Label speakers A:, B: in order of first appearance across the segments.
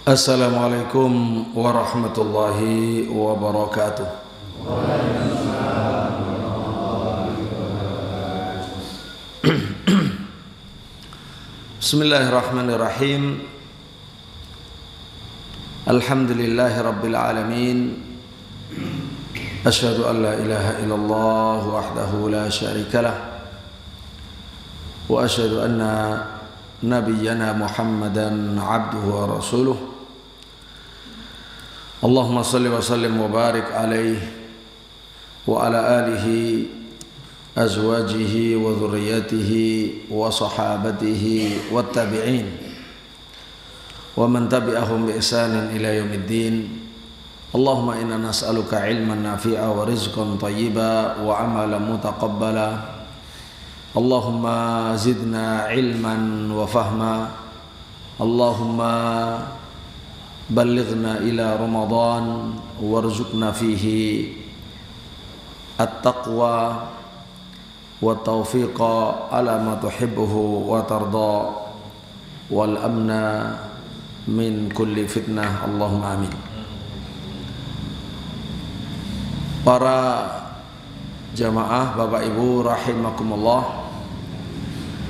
A: Assalamualaikum warahmatullahi wabarakatuh. Bismillahirrahmanirrahim. Alhamdulillahi rabbil alamin. Asyhadu an la ilaha illallah wahdahu la syarikalah. Wa asyhadu anna nabiyyana Muhammadan abduhu wa rasuluh. Allahumma salli wa sallim wa barik alaihi wa ala alihi azwajihi wa dhurriyyatihi wa sahabatihi wa tabi'in wa man tabi'ahum bi ihsanin ila yaumiddin. Allahumma inna nas'aluka ilman nafi'a wa rizqan thayyiba wa amalan mutaqabbala. Allahumma zidna ilman wa fahma. Allahumma ballighna ila Ramadan warzuqna fihi at-taqwa wa taufiqa ala ma tuhibbuhu wa tarda wal amna min kulli fitnah. Allahumma amin. Para jamaah Bapak Ibu rahimakumullah,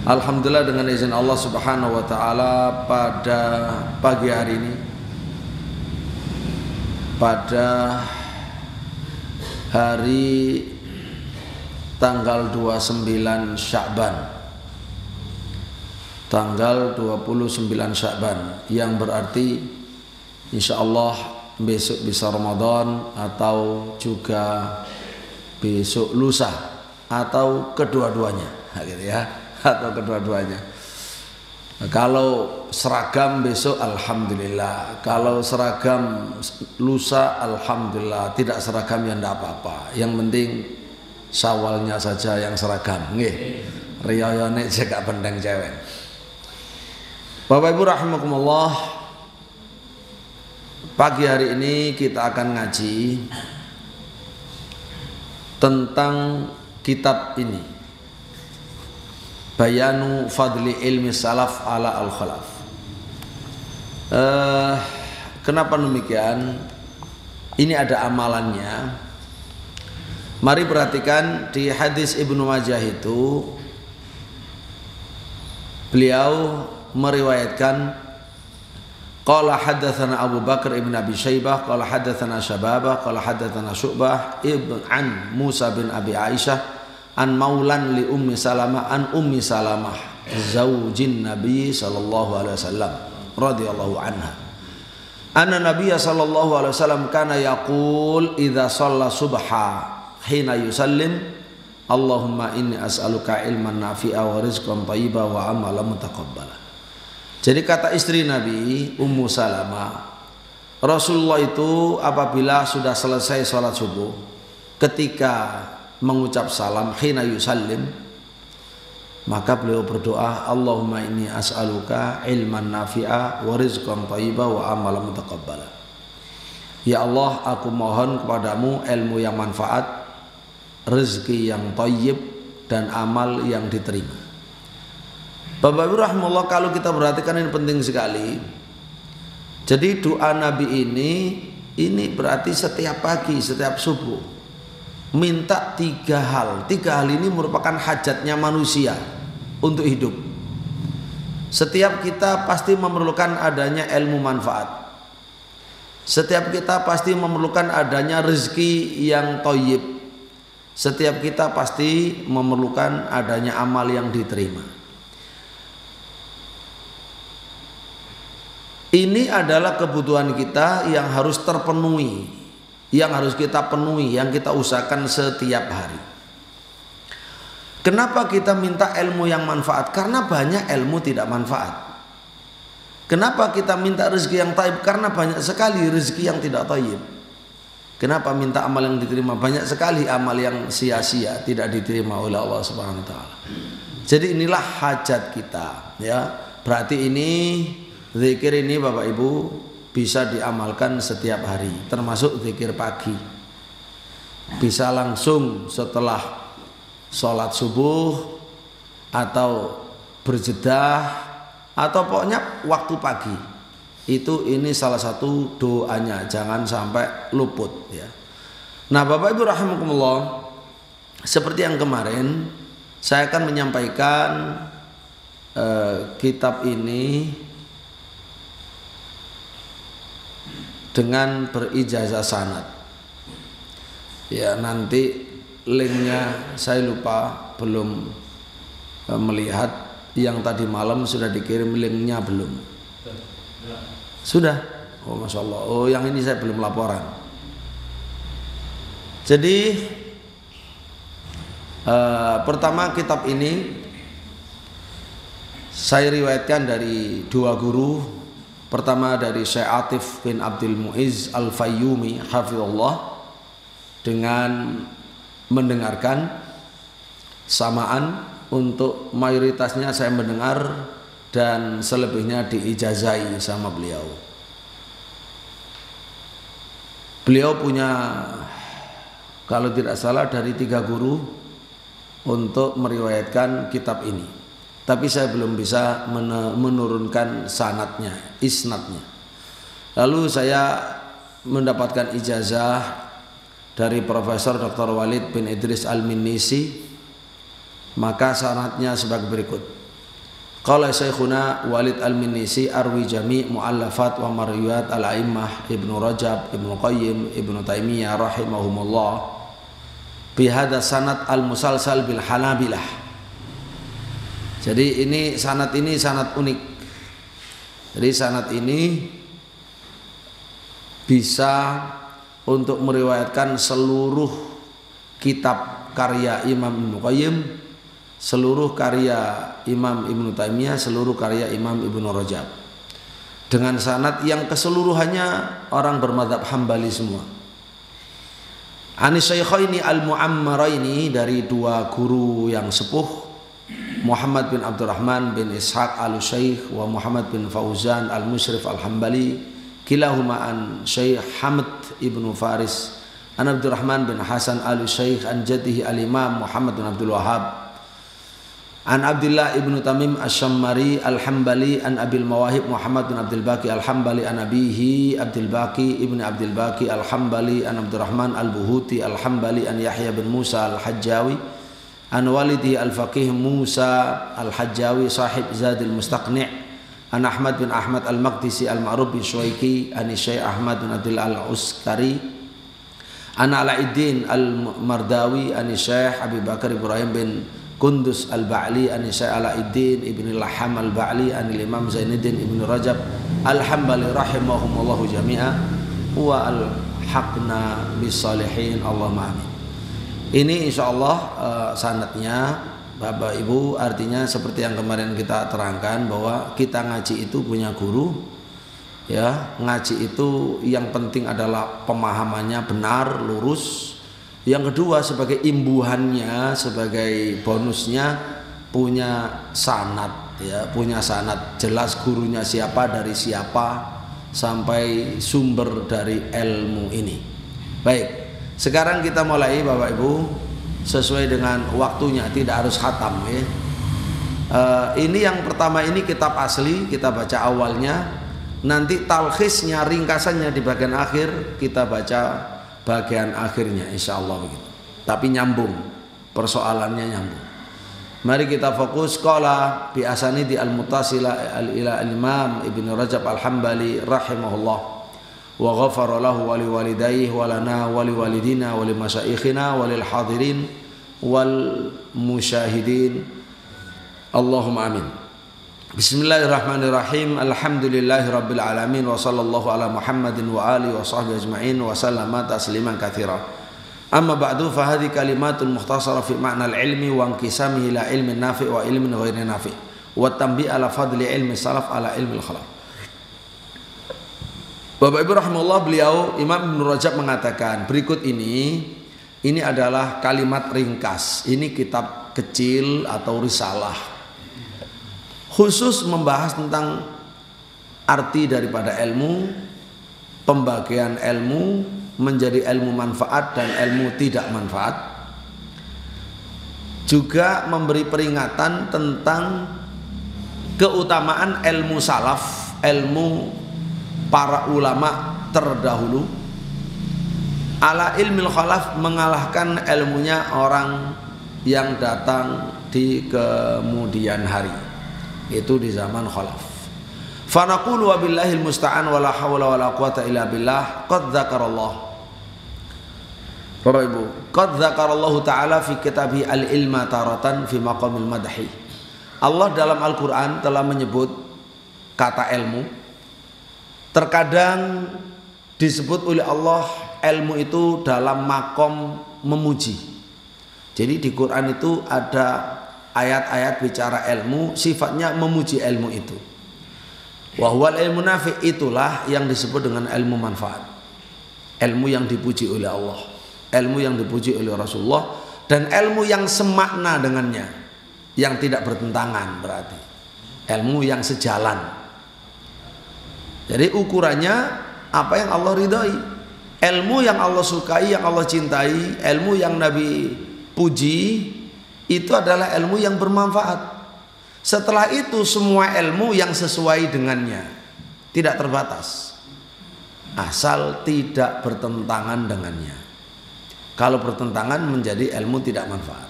A: alhamdulillah dengan izin Allah Subhanahu wa taala pada pagi hari ini, pada hari tanggal 29 Sya'ban, tanggal 29 Sya'ban, yang berarti insyaallah besok bisa Ramadan atau juga besok lusa atau kedua-duanya, gitu ya, atau kedua-duanya. Kalau seragam besok alhamdulillah, kalau seragam lusa alhamdulillah, tidak seragam ya tidak apa-apa, yang penting Syawalnya saja yang seragam, nggih. Riyayane cekak bendeng cewek. Bapak Ibu rahimakumullah, pagi hari ini kita akan ngaji tentang kitab ini, Bayanu Fadli Ilmi Salaf ala Al-Khalaf. Kenapa demikian? Ini ada amalannya. Mari perhatikan di hadis Ibnu Majah itu, beliau meriwayatkan qala haddatsana Abu Bakar ibn Abi Syaibah qala haddatsana Syababah qala haddatsana Syu'bah ibn an Musa bin Abi Aisyah an maulan li Ummi Salamah an Ummi Salamah zaujin Nabi sallallahu alaihi wasallam radhiyallahu anha anna Nabiy sallallahu alaihi wasallam kana yaqul idza shalla subha hina yusallim Allahumma inni as'aluka ilman nafi'a wa rizqan thayyiba wa amalan mutaqabbala. Jadi kata istri Nabi Ummu Salamah, Rasulullah itu apabila sudah selesai sholat subuh, ketika mengucap salam hina yusallim, maka beliau berdoa Allahumma inni as'aluka ilman nafi'a wa rizqan thayyiba wa amalan mutaqabbala. Ya Allah, aku mohon kepadamu ilmu yang manfaat, rezeki yang thayyib, dan amal yang diterima. Bapak Ibu rahimahullah, kalau kita perhatikan ini penting sekali. Jadi doa Nabi ini berarti setiap pagi, setiap subuh minta tiga hal. Tiga hal ini merupakan hajatnya manusia untuk hidup. Setiap kita pasti memerlukan adanya ilmu manfaat. Setiap kita pasti memerlukan adanya rezeki yang thayyib. Setiap kita pasti memerlukan adanya amal yang diterima. Ini adalah kebutuhan kita yang harus terpenuhi, yang harus kita penuhi, yang kita usahakan setiap hari. Kenapa kita minta ilmu yang manfaat? Karena banyak ilmu tidak manfaat. Kenapa kita minta rezeki yang thayyib? Karena banyak sekali rezeki yang tidak thayyib. Kenapa minta amal yang diterima? Banyak sekali amal yang sia-sia, tidak diterima oleh Allah Subhanahu wa taala. Jadi inilah hajat kita, ya. Berarti ini zikir ini Bapak Ibu bisa diamalkan setiap hari, termasuk zikir pagi. Bisa langsung setelah sholat subuh atau berjedah atau pokoknya waktu pagi. ini salah satu doanya, jangan sampai luput ya. Nah, Bapak Ibu rahimakumullah, seperti yang kemarin saya akan menyampaikan kitab ini dengan berijazah sanad. Ya, nanti linknya saya lupa, belum melihat. Yang tadi malam sudah dikirim linknya belum? Sudah? Oh Masya Allah. Oh yang ini saya belum laporan. Jadi pertama kitab ini saya riwayatkan dari dua guru. Pertama dari Syekh Atif bin Abdul Muizz Al-Fayyumi hafizallah, dengan mendengarkan samaan. Untuk mayoritasnya saya mendengar dan selebihnya diijazai sama beliau. Beliau punya, kalau tidak salah, dari 3 guru untuk meriwayatkan kitab ini. Tapi saya belum bisa menurunkan sanadnya, isnadnya. Lalu saya mendapatkan ijazah dari Profesor Dr. Walid bin Idris Al-Minnisi. Maka sanadnya sebagai berikut. Qala Syekhuna Walid Al-Minnisi arwi jami' mu'allafat wa marwiyat al-a'immah Ibnu Rajab, Ibnu Qayyim, Ibnu Taimiyah rahimahumullah bihada sanad al-musalsal bil Hanabilah. Jadi ini sanad unik. Jadi sanad ini bisa untuk meriwayatkan seluruh kitab karya Imam Ibnu Qayyim, seluruh karya Imam Ibnu Taimiyah, seluruh karya Imam Ibnu Rajab, dengan sanad yang keseluruhannya orang bermadzhab Hambali semua. Anis Syaikhaini al-Mu'ammaraini, dari 2 guru yang sepuh, Muhammad bin Abdurrahman bin Ishaq al-Syaikh wa Muhammad bin Fauzan al-Musyrif al-Hambali, kilahuma an Syekh Hamid ibnu Faris an Abdurrahman bin Hasan al-Syaikh an jaddihi al-Imam Muhammad bin Abdul Wahhab an Abdullah ibnu Tamim Asy-Syammari al-Hambali an Abil Mawahib Muhammad bin Abdul Baqi al-Hambali an abihi Abdul Baqi ibnu Abdul Baqi al-Hambali an Abdurrahman al-Buhuti al-Hambali an Yahya bin Musa al-Hajjawi an walidi al-Faqih Musa al-Hajjawi sahib Zadil Mustaqni' an Ahmad bin Ahmad al-Maqdisi al-Ma'ruf bin Syuaiki an Syekh Ahmad bin Abdul al-Uskari an Alauddin al-Mardawi an Syekh Abi Bakar Ibrahim bin Kundus al-Ba'li an Syekh Alauddin ibn Laham al-Ba'li an Imam Zainuddin ibn Rajab al-Hambali rahimahumullahu jami'a wa al-haqna bis-salihin Allahumma amin. Ini insyaallah sanadnya Bapak Ibu, artinya seperti yang kemarin kita terangkan bahwa kita ngaji itu punya guru ya. Ngaji itu yang penting adalah pemahamannya benar, lurus. Yang kedua, sebagai imbuhannya, sebagai bonusnya, punya sanad ya, punya sanad, jelas gurunya siapa, dari siapa, sampai sumber dari ilmu ini. Baik, sekarang kita mulai Bapak Ibu, sesuai dengan waktunya, tidak harus khatam ya. Ini yang pertama, ini kitab asli, kita baca awalnya, nanti talkhisnya, ringkasannya di bagian akhir, kita baca bagian akhirnya insyaallah begitu. Tapi nyambung, persoalannya nyambung. Mari kita fokus. Qala bi asanidi al-muttasila ila al-Imam Ibnu Rajab al-Hambali rahimahullah wa ghafara lahu wa li walidayhi wa lana wa li walidina wa li masyayikhina wa lil hadirin wal musyahidin Allahumma amin. Bismillahirrahmanirrahim. Alhamdulillahi rabbil alamin wa sallallahu ala Muhammadin wa alihi wa sahbihi ajma'in wa sallama tasliman katsira. Amma ba'du, fa hadhihi kalimatun mukhtasara fi ma'na al-ilmi wa inqisamihi ila ilmin nafi' wa ilmin ghairi nafi' wa tanbih ala fadli ilmi salaf ala ilmi al-khalaf. Bapak Ibu rahimahullah, beliau Imam Ibnu Rajab mengatakan berikut ini adalah kalimat ringkas. Ini kitab kecil atau risalah khusus membahas tentang arti daripada ilmu, pembagian ilmu menjadi ilmu manfaat dan ilmu tidak manfaat, juga memberi peringatan tentang keutamaan ilmu salaf, ilmu para ulama terdahulu, ala ilmil khalaf, mengalahkan ilmunya orang yang datang di kemudian hari, itu di zaman khalaf. Fa naqulu wa billahil musta'an wala haula wala quwata illa billah. Qad dzakarallah, Bapak Ibu, qad dzakarallahu ta'ala fi kitabih al-ilma taratan fi maqamil madhi. Allah dalam Al-Qur'an telah menyebut kata ilmu. Terkadang disebut oleh Allah ilmu itu dalam makom memuji. Jadi di Quran itu ada ayat-ayat bicara ilmu, sifatnya memuji ilmu itu. Wa huwal ilmu nafi', itulah yang disebut dengan ilmu manfaat. Ilmu yang dipuji oleh Allah, ilmu yang dipuji oleh Rasulullah, dan ilmu yang semakna dengannya, yang tidak bertentangan, berarti ilmu yang sejalan. Jadi ukurannya apa yang Allah ridhai, ilmu yang Allah sukai, yang Allah cintai, ilmu yang Nabi puji, itu adalah ilmu yang bermanfaat. Setelah itu semua ilmu yang sesuai dengannya, tidak terbatas, asal tidak bertentangan dengannya. Kalau bertentangan menjadi ilmu tidak manfaat.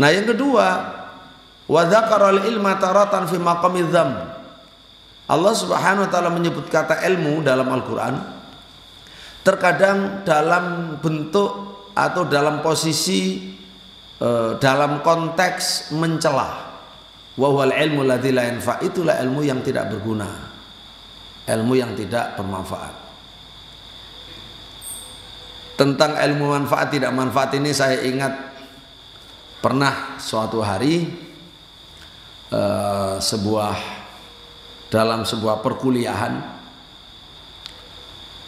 A: Nah yang kedua, wa dzakaral ilma taratan fi maqamidz dzam. Allah Subhanahu wa taala menyebut kata ilmu dalam Al-Qur'an terkadang dalam bentuk atau dalam posisi dalam konteks mencela. Wa huwal ilmu ladzi la yanfa', itulah ilmu yang tidak berguna, ilmu yang tidak bermanfaat. Tentang ilmu manfaat tidak manfaat ini saya ingat pernah suatu hari dalam sebuah perkuliahan,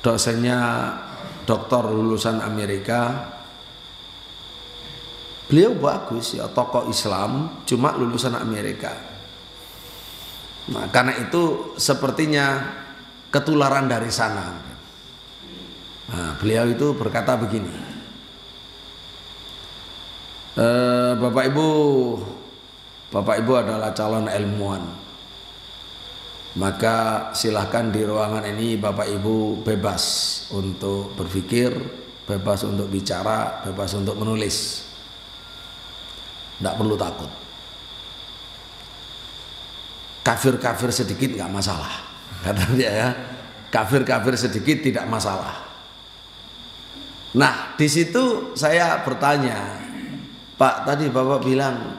A: dosennya doktor lulusan Amerika. Beliau bagus ya, tokoh Islam, cuma lulusan Amerika. Nah, karena itu sepertinya ketularan dari sana. Nah, beliau itu berkata begini, Bapak Ibu adalah calon ilmuwan, maka silahkan di ruangan ini Bapak Ibu bebas untuk berpikir, bebas untuk bicara, bebas untuk menulis. Tidak perlu takut. Kafir-kafir sedikit nggak masalah, kata dia ya. Kafir-kafir sedikit tidak masalah. Nah di situ saya bertanya, Pak, tadi Bapak bilang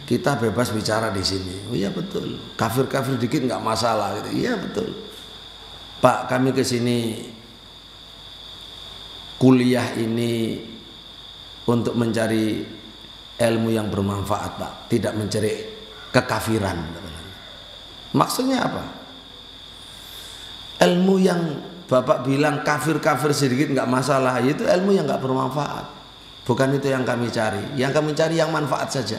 A: kita bebas bicara di sini. Oh iya betul. Kafir-kafir sedikit nggak masalah. Gitu. Iya betul. Pak, kami ke sini kuliah ini untuk mencari ilmu yang bermanfaat, Pak, tidak mencari kekafiran. Maksudnya apa? Ilmu yang Bapak bilang kafir-kafir sedikit nggak masalah, itu ilmu yang nggak bermanfaat. Bukan itu yang kami cari. Yang kami cari yang manfaat saja.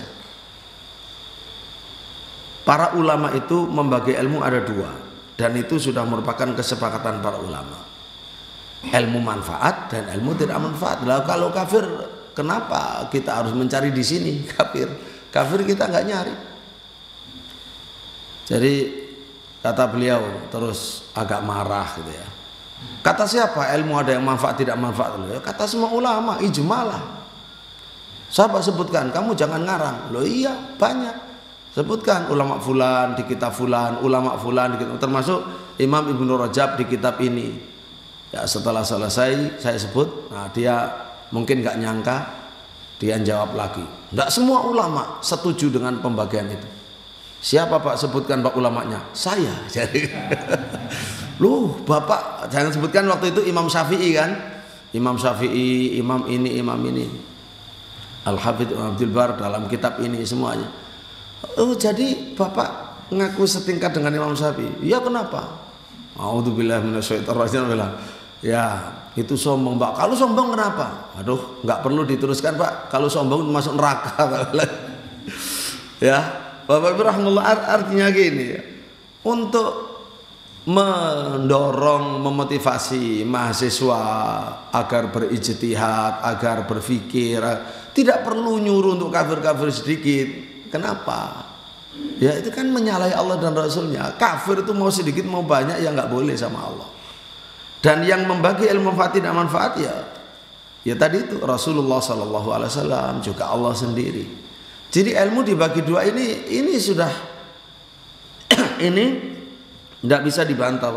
A: Para ulama itu membagi ilmu ada dua, dan itu sudah merupakan kesepakatan para ulama. Ilmu manfaat dan ilmu tidak manfaat. Lalu kalau kafir, kenapa kita harus mencari di sini kafir? Kafir kita nggak nyari. Jadi kata beliau terus agak marah gitu ya. Kata siapa ilmu ada yang manfaat tidak manfaat? Kata semua ulama, ijmalah. Sahabat sebutkan, kamu jangan ngarang. Loh iya banyak. Sebutkan ulama fulan di kitab fulan, ulama fulan di kitab, termasuk Imam Ibnu Rajab di kitab ini. Ya setelah selesai saya sebut, nah dia mungkin nggak nyangka, dia jawab lagi, nggak semua ulama setuju dengan pembagian itu. Siapa Pak? Sebutkan Pak ulamanya. Saya. Jadi, loh Bapak jangan sebutkan waktu itu Imam Syafi'i kan? Imam Syafi'i, Imam ini, Imam ini. Al-Hafidz Abdul Bar dalam kitab ini semuanya. Oh jadi Bapak ngaku setingkat dengan Imam Syafi'i? Ya kenapa? A'udzubillahi minasyaitonir rajim. Ya itu sombong Pak. Kalau sombong kenapa? Aduh nggak perlu diteruskan Pak. Kalau sombong masuk neraka. Ya Bapak Ibu rahimahullah, artinya gini ya, untuk mendorong, memotivasi mahasiswa agar berijtihad, agar berpikir, tidak perlu nyuruh untuk kafir-kafir sedikit. Kenapa? Ya itu kan menyalahi Allah dan Rasulnya. Kafir itu mau sedikit mau banyak ya nggak boleh sama Allah. Dan yang membagi ilmu manfaat tidak manfaat ya tadi itu Rasulullah SAW, juga Allah sendiri. Jadi ilmu dibagi dua ini sudah ini tidak bisa dibantah.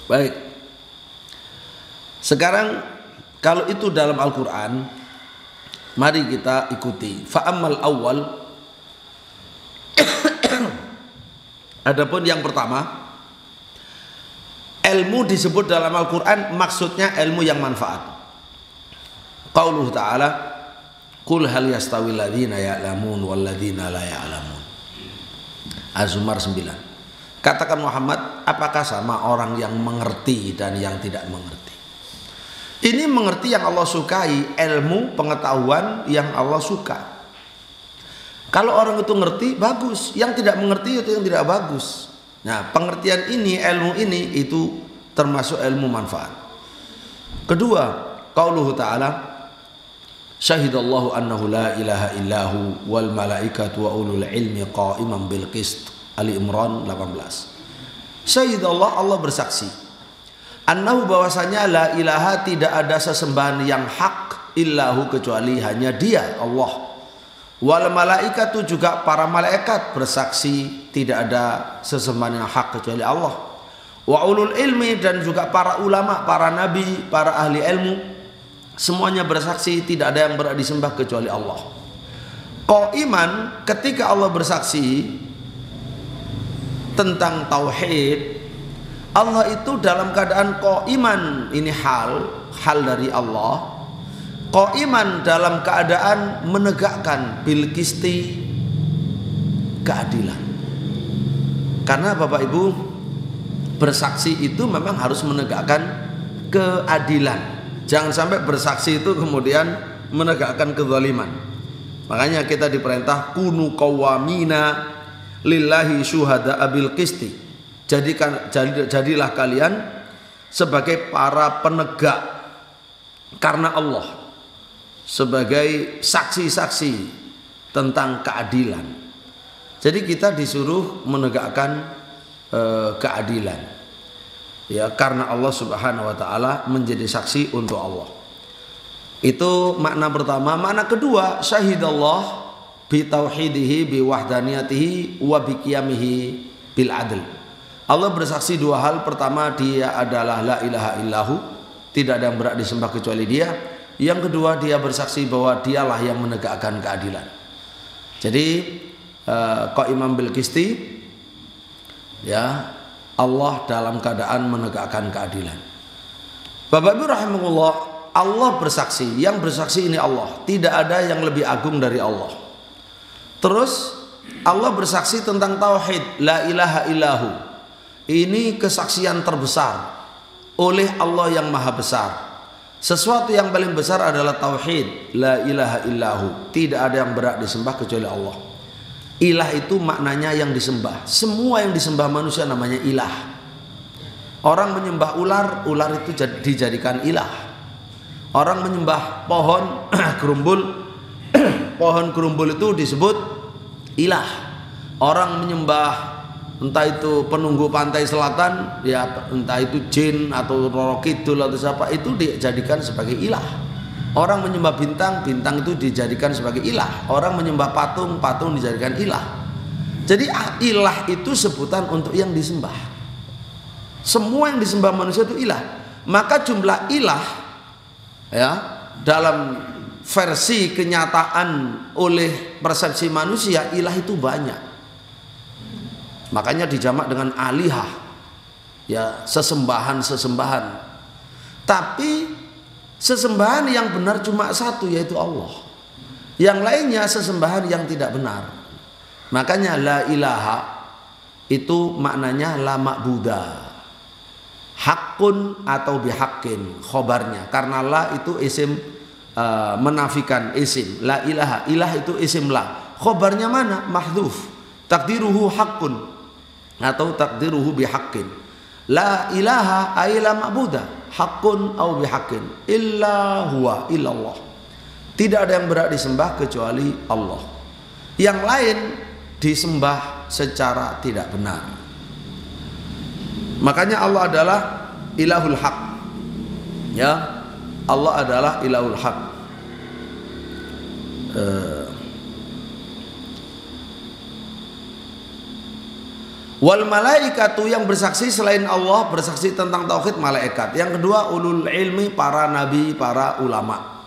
A: Baik. Sekarang kalau itu dalam Al-Quran, mari kita ikuti. Fa'ammal awal. Adapun yang pertama, ilmu disebut dalam Al-Quran maksudnya ilmu yang manfaat. Qauluhu ta'ala, qul hal yastawi alladhina ya'lamun wal ladzina la ya'lamun. Az-Zumar 9. Katakan Muhammad, apakah sama orang yang mengerti dan yang tidak mengerti? Ini mengerti yang Allah sukai, ilmu pengetahuan yang Allah suka. Kalau orang itu ngerti bagus, yang tidak mengerti itu yang tidak bagus. Nah, pengertian ini, ilmu ini itu termasuk ilmu manfaat. Kedua, qauluhu ta'ala, syahidallahu annahu la ilaha illahu wal malaikatu wa ulul ilmi qa'iman bil qist. Ali Imran 18. Syahidallah, Allah bersaksi, annahu bahwasanya la ilaha tidak ada sesembahan yang hak illahu kecuali hanya dia Allah. Wal malaikatu juga para malaikat bersaksi tidak ada sesembahan yang hak kecuali Allah. Wa ulul ilmi dan juga para ulama, para nabi, para ahli ilmu semuanya bersaksi tidak ada yang berhak disembah kecuali Allah. Qaiman, ketika Allah bersaksi tentang tauhid, Allah itu dalam keadaan qaiman, ini hal dari Allah. Qaiman dalam keadaan menegakkan bil qisti, keadilan. Karena Bapak Ibu, bersaksi itu memang harus menegakkan keadilan. Jangan sampai bersaksi itu kemudian menegakkan kezaliman. Makanya kita diperintah kunu qawwamina lillahi syuhada bil qisti. Jadilah kalian sebagai para penegak karena Allah, sebagai saksi-saksi tentang keadilan. Jadi kita disuruh menegakkan keadilan, ya, karena Allah Subhanahu wa taala menjadi saksi untuk Allah. Itu makna pertama. Makna kedua, syahidallah bi tauhidihi bi wahdaniyatihi wa bi qiyamihi bil adl. Allah bersaksi dua hal. Pertama, dia adalah la ilaha illahu, tidak ada yang berhak disembah kecuali dia. Yang kedua, dia bersaksi bahwa dialah yang menegakkan keadilan. Jadi qaiman bil qisti, ya, Allah dalam keadaan menegakkan keadilan. Bapak Ibu rahimahullah, Allah bersaksi, yang bersaksi ini Allah, tidak ada yang lebih agung dari Allah. Terus Allah bersaksi tentang tauhid, la ilaha illahu. Ini kesaksian terbesar oleh Allah yang maha besar. Sesuatu yang paling besar adalah tauhid, la ilaha illahu, tidak ada yang berhak disembah kecuali Allah. Ilah itu maknanya yang disembah. Semua yang disembah manusia namanya ilah. Orang menyembah ular, ular itu dijadikan ilah. Orang menyembah pohon kerumbul, pohon kerumbul itu disebut ilah. Orang menyembah entah itu penunggu pantai selatan, ya, entah itu jin atau Roro Kidul atau siapa, itu dijadikan sebagai ilah. Orang menyembah bintang, bintang itu dijadikan sebagai ilah. Orang menyembah patung, patung dijadikan ilah. Jadi ilah itu sebutan untuk yang disembah. Semua yang disembah manusia itu ilah. Maka jumlah ilah, ya, dalam versi kenyataan oleh persepsi manusia, ilah itu banyak. Makanya dijamak dengan alihah, ya, sesembahan-sesembahan. Tapi sesembahan yang benar cuma satu, yaitu Allah. Yang lainnya sesembahan yang tidak benar. Makanya la ilaha itu maknanya la ma'buda, hakun atau bihakin khobarnya. Karena la itu isim, menafikan isim. La ilaha, ilah itu isim la. Khobarnya mana? Mahdhuf. Takdiruhu hakun. atau takdiruhu bihaqqin. La ilaha ay la ma'buda haqqun au bihaqqin illa huwa illallah. Tidak ada yang berhak disembah kecuali Allah. Yang lain disembah secara tidak benar. Makanya Allah adalah ilahul haq. Ya, Allah adalah ilahul haq. Wal malaikatu, yang bersaksi selain Allah, bersaksi tentang tauhid malaikat. Yang kedua ulul ilmi, para nabi, para ulama.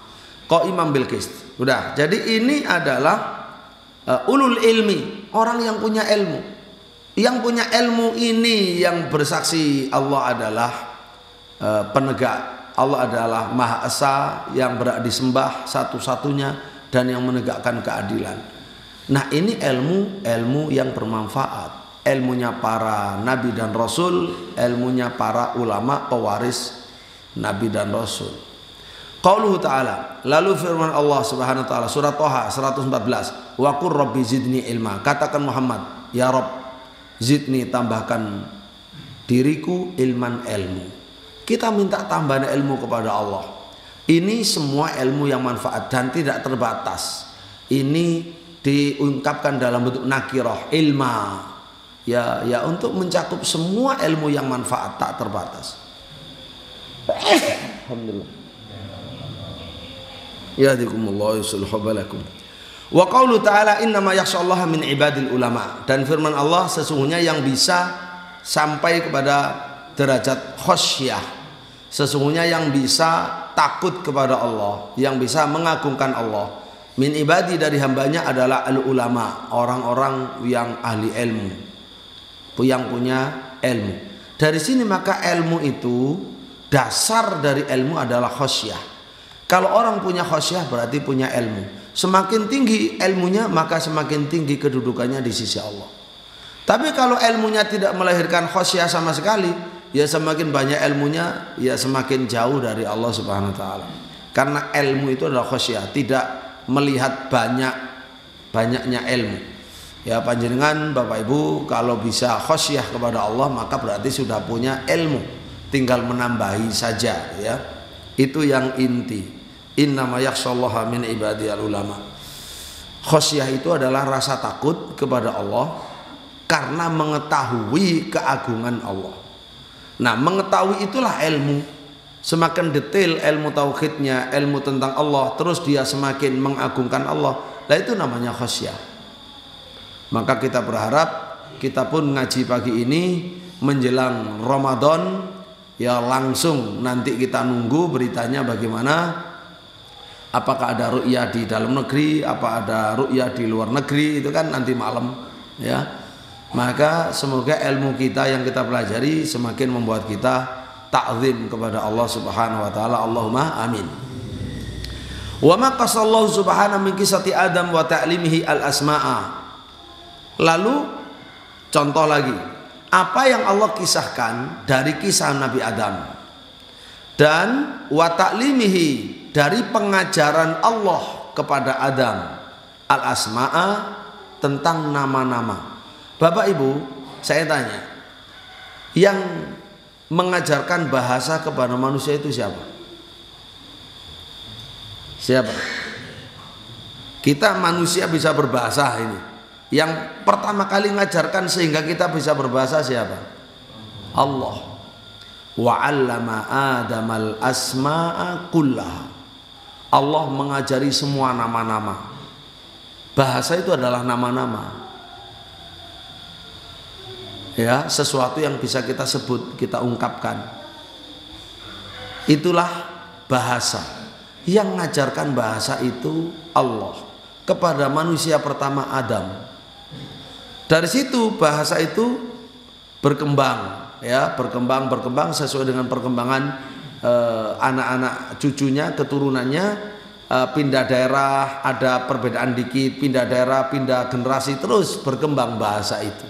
A: Qaiman bil qist. Udah. Jadi ini adalah ulul ilmi, orang yang punya ilmu. Yang punya ilmu ini yang bersaksi Allah adalah penegak. Allah adalah Maha Esa, yang berhak disembah satu-satunya dan yang menegakkan keadilan. Nah, ini ilmu yang bermanfaat. Ilmunya para nabi dan rasul, ilmunya para ulama pewaris nabi dan rasul. Qauluhu ta'ala, lalu firman Allah Subhanahu wa taala surat Thaha 114, wa qur rabbi zidni ilma. Katakan Muhammad, ya Rabb, zidni, tambahkan diriku ilman, ilmu. Kita minta tambahan ilmu kepada Allah. Ini semua ilmu yang manfaat dan tidak terbatas. Ini diungkapkan dalam bentuk nakirah, ilma. Ya untuk mencakup semua ilmu yang manfaat, tak terbatas. Alhamdulillah. Yahdikumullah yuslih balakum. Wa qaulu ta'ala innama yakhshallaha min ibadil ulama. Dan firman Allah, sesungguhnya yang bisa sampai kepada derajat khasyah, sesungguhnya yang bisa takut kepada Allah, yang bisa mengagungkan Allah, min ibadi, dari hambanya adalah al ulama, orang-orang yang ahli ilmu, yang punya ilmu. Dari sini maka ilmu itu, dasar dari ilmu adalah khasyah. Kalau orang punya khasyah berarti punya ilmu. Semakin tinggi ilmunya maka semakin tinggi kedudukannya di sisi Allah. Tapi kalau ilmunya tidak melahirkan khasyah sama sekali, ya semakin banyak ilmunya, ya semakin jauh dari Allah Subhanahu wa taala. Karena ilmu itu adalah khasyah, tidak melihat banyaknya ilmu. Ya panjenengan Bapak Ibu kalau bisa khasyah kepada Allah maka berarti sudah punya ilmu, tinggal menambahi saja, ya. Itu yang inti. Innama yakhshallaha min ibadiyal ulama. Khasyah itu adalah rasa takut kepada Allah karena mengetahui keagungan Allah. Nah, mengetahui itulah ilmu. Semakin detail ilmu tauhidnya, ilmu tentang Allah, terus dia semakin mengagungkan Allah. Nah, itu namanya khasyah. Maka kita berharap kita pun ngaji pagi ini menjelang Ramadan, ya langsung nanti kita nunggu beritanya bagaimana. Apakah ada ru'yah di dalam negeri, apa ada ru'yah di luar negeri, itu kan nanti malam, ya. Maka semoga ilmu kita yang kita pelajari semakin membuat kita ta'zim kepada Allah Subhanahu wa taala. Allahumma amin. Wa ma qasallahu subhanahu min qissati Adam wa ta'limihi al-asma'a. Lalu contoh lagi, apa yang Allah kisahkan dari kisah Nabi Adam dan wa ta'limihi, dari pengajaran Allah kepada Adam al-asma'a, tentang nama-nama. Bapak Ibu, saya tanya, yang mengajarkan bahasa kepada manusia itu siapa? Siapa? Kita manusia bisa berbahasa ini. Yang pertama kali mengajarkan sehingga kita bisa berbahasa siapa? Allah. Wa 'allama Adamal asma'a kullaha. Allah mengajari semua nama-nama. Bahasa itu adalah nama-nama. Ya, sesuatu yang bisa kita sebut, kita ungkapkan. Itulah bahasa. Yang mengajarkan bahasa itu Allah kepada manusia pertama Adam. Dari situ bahasa itu berkembang, ya, berkembang sesuai dengan perkembangan anak-anak cucunya, keturunannya, pindah daerah, ada perbedaan dikit, pindah daerah, pindah generasi, terus berkembang bahasa itu.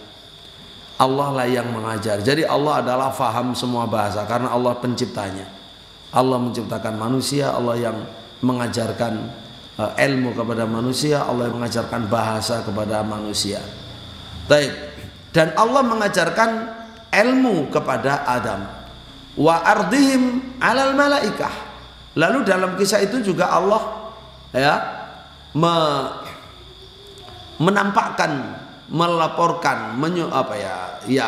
A: Allah lah yang mengajar. Jadi Allah adalah faham semua bahasa karena Allah penciptanya. Allah menciptakan manusia, Allah yang mengajarkan ilmu kepada manusia, Allah yang mengajarkan bahasa kepada manusia. Baik. Dan Allah mengajarkan ilmu kepada Adam. Wa ardihim alal malaikah. Lalu dalam kisah itu juga Allah ya menampakkan, melaporkan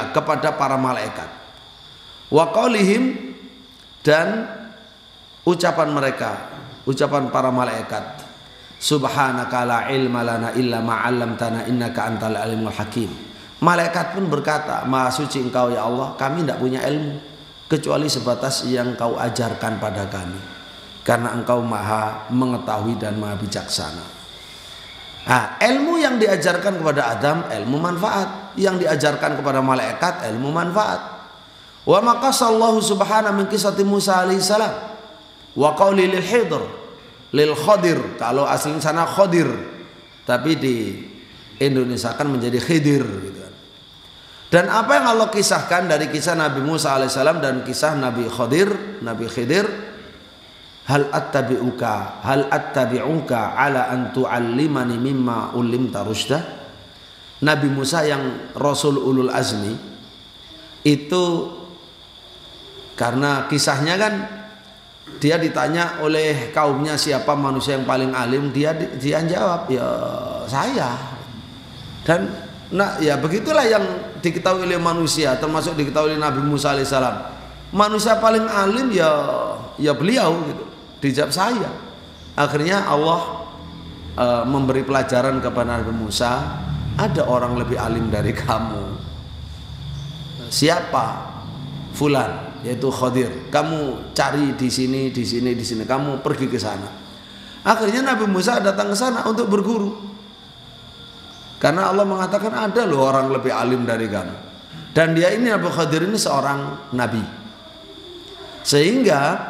A: kepada para malaikat. Wa qaulihim, dan ucapan mereka, ucapan para malaikat, subhanaka la ilma lana illa ma 'allamtana innaka antal alimul hakim. Malaikat pun berkata, maha suci engkau ya Allah, kami tidak punya ilmu kecuali sebatas yang kau ajarkan pada kami, karena engkau maha mengetahui dan maha bijaksana. Nah, ilmu yang diajarkan kepada Adam ilmu manfaat, yang diajarkan kepada malaikat ilmu manfaat. Wa maqasallahu subhanahu min qissati Musa alaihissalam wa qauli lil hidr lil khadir, kalau aslinya sana khadir tapi di Indonesia kan menjadi khidir gitu. Dan apa yang Allah kisahkan dari kisah Nabi Musa alaihissalam dan kisah Nabi Khidir, hal attabi'uka ala an tu'allimani mimma ulimta rusyda. Nabi Musa yang Rasul ulul azmi itu, karena kisahnya kan dia ditanya oleh kaumnya siapa manusia yang paling alim, dia jawab ya saya. Dan nah ya begitulah yang diketahui oleh manusia, termasuk diketahui oleh Nabi Musa alaihissalam. Manusia paling alim ya beliau gitu. Dijawab saya. Akhirnya Allah memberi pelajaran kepada Nabi Musa, ada orang lebih alim dari kamu. Siapa? Fulan, yaitu Khadir. Kamu cari di sini, di sini, di sini. Kamu pergi ke sana. Akhirnya Nabi Musa datang ke sana untuk berguru. Karena Allah mengatakan ada loh orang lebih alim dari kamu. Dan dia ini, Nabi Khadir ini seorang nabi. Sehingga,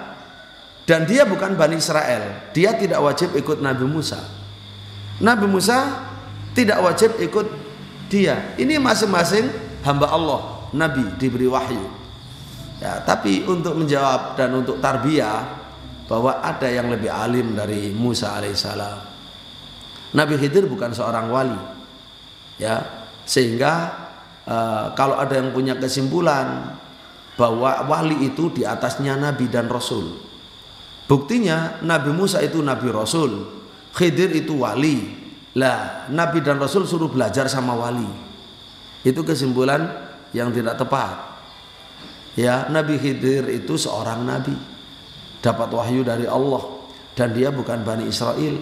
A: dan dia bukan Bani Israel, dia tidak wajib ikut Nabi Musa. Nabi Musa tidak wajib ikut dia. Ini masing-masing hamba Allah, nabi diberi wahyu. Ya, tapi untuk menjawab dan untuk tarbiyah bahwa ada yang lebih alim dari Musa alaihissalam. Nabi Khidir bukan seorang wali. Ya, sehingga kalau ada yang punya kesimpulan bahwa wali itu di atasnya nabi dan rasul, buktinya Nabi Musa itu nabi rasul, Khidir itu wali. Lah, nabi dan rasul suruh belajar sama wali. Itu kesimpulan yang tidak tepat. Ya, Nabi Khidir itu seorang nabi, dapat wahyu dari Allah, dan dia bukan Bani Israel.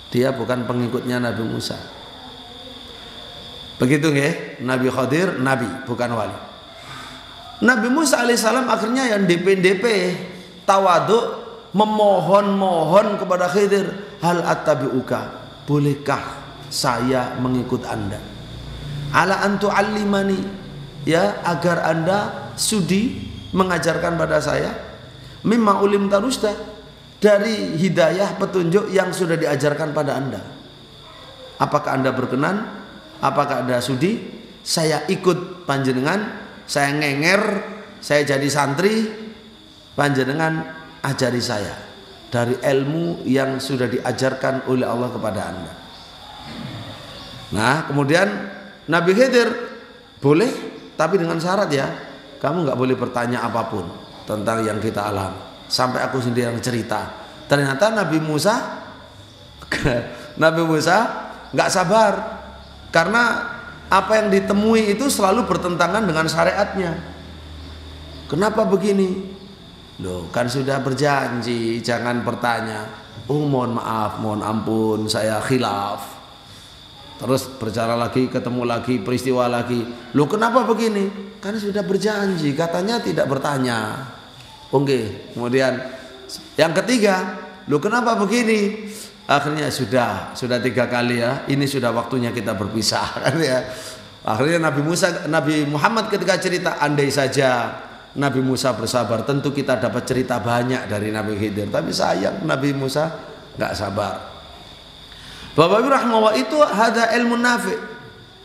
A: Dia bukan pengikutnya Nabi Musa. Begitu nggih, Nabi Khadir nabi bukan wali. Nabi Musa alaihissalam akhirnya yang DP tawaduk, memohon kepada Khidir, hal attabi'uka, bolehkah saya mengikut Anda? Ala antu alimani, ya, agar Anda sudi mengajarkan pada saya mimma ulim tarusta, dari hidayah petunjuk yang sudah diajarkan pada Anda. Apakah Anda berkenan? Apakah Anda sudi saya ikut panjenengan, saya ngenger, saya jadi santri, panjenengan ajari saya dari ilmu yang sudah diajarkan oleh Allah kepada Anda. Nah, kemudian Nabi Khidir boleh, tapi dengan syarat ya, kamu nggak boleh bertanya apapun tentang yang kita alami sampai aku sendiri yang cerita. Ternyata Nabi Musa nggak sabar, karena apa yang ditemui itu selalu bertentangan dengan syariatnya. Kenapa begini? Loh, kan sudah berjanji jangan bertanya. Oh, mohon maaf, mohon ampun, saya khilaf. Terus bercara lagi, ketemu lagi, peristiwa lagi. Loh, kenapa begini? Kan sudah berjanji, katanya tidak bertanya. Oke, kemudian yang ketiga, loh kenapa begini? Akhirnya sudah 3 kali ya. Ini sudah waktunya kita berpisah kan ya. Akhirnya Nabi Muhammad ketika cerita, andai saja Nabi Musa bersabar, tentu kita dapat cerita banyak dari Nabi Khidir. Tapi sayang Nabi Musa nggak sabar. Bapak Ibu rahimahullah, itu ada ilmu nafi,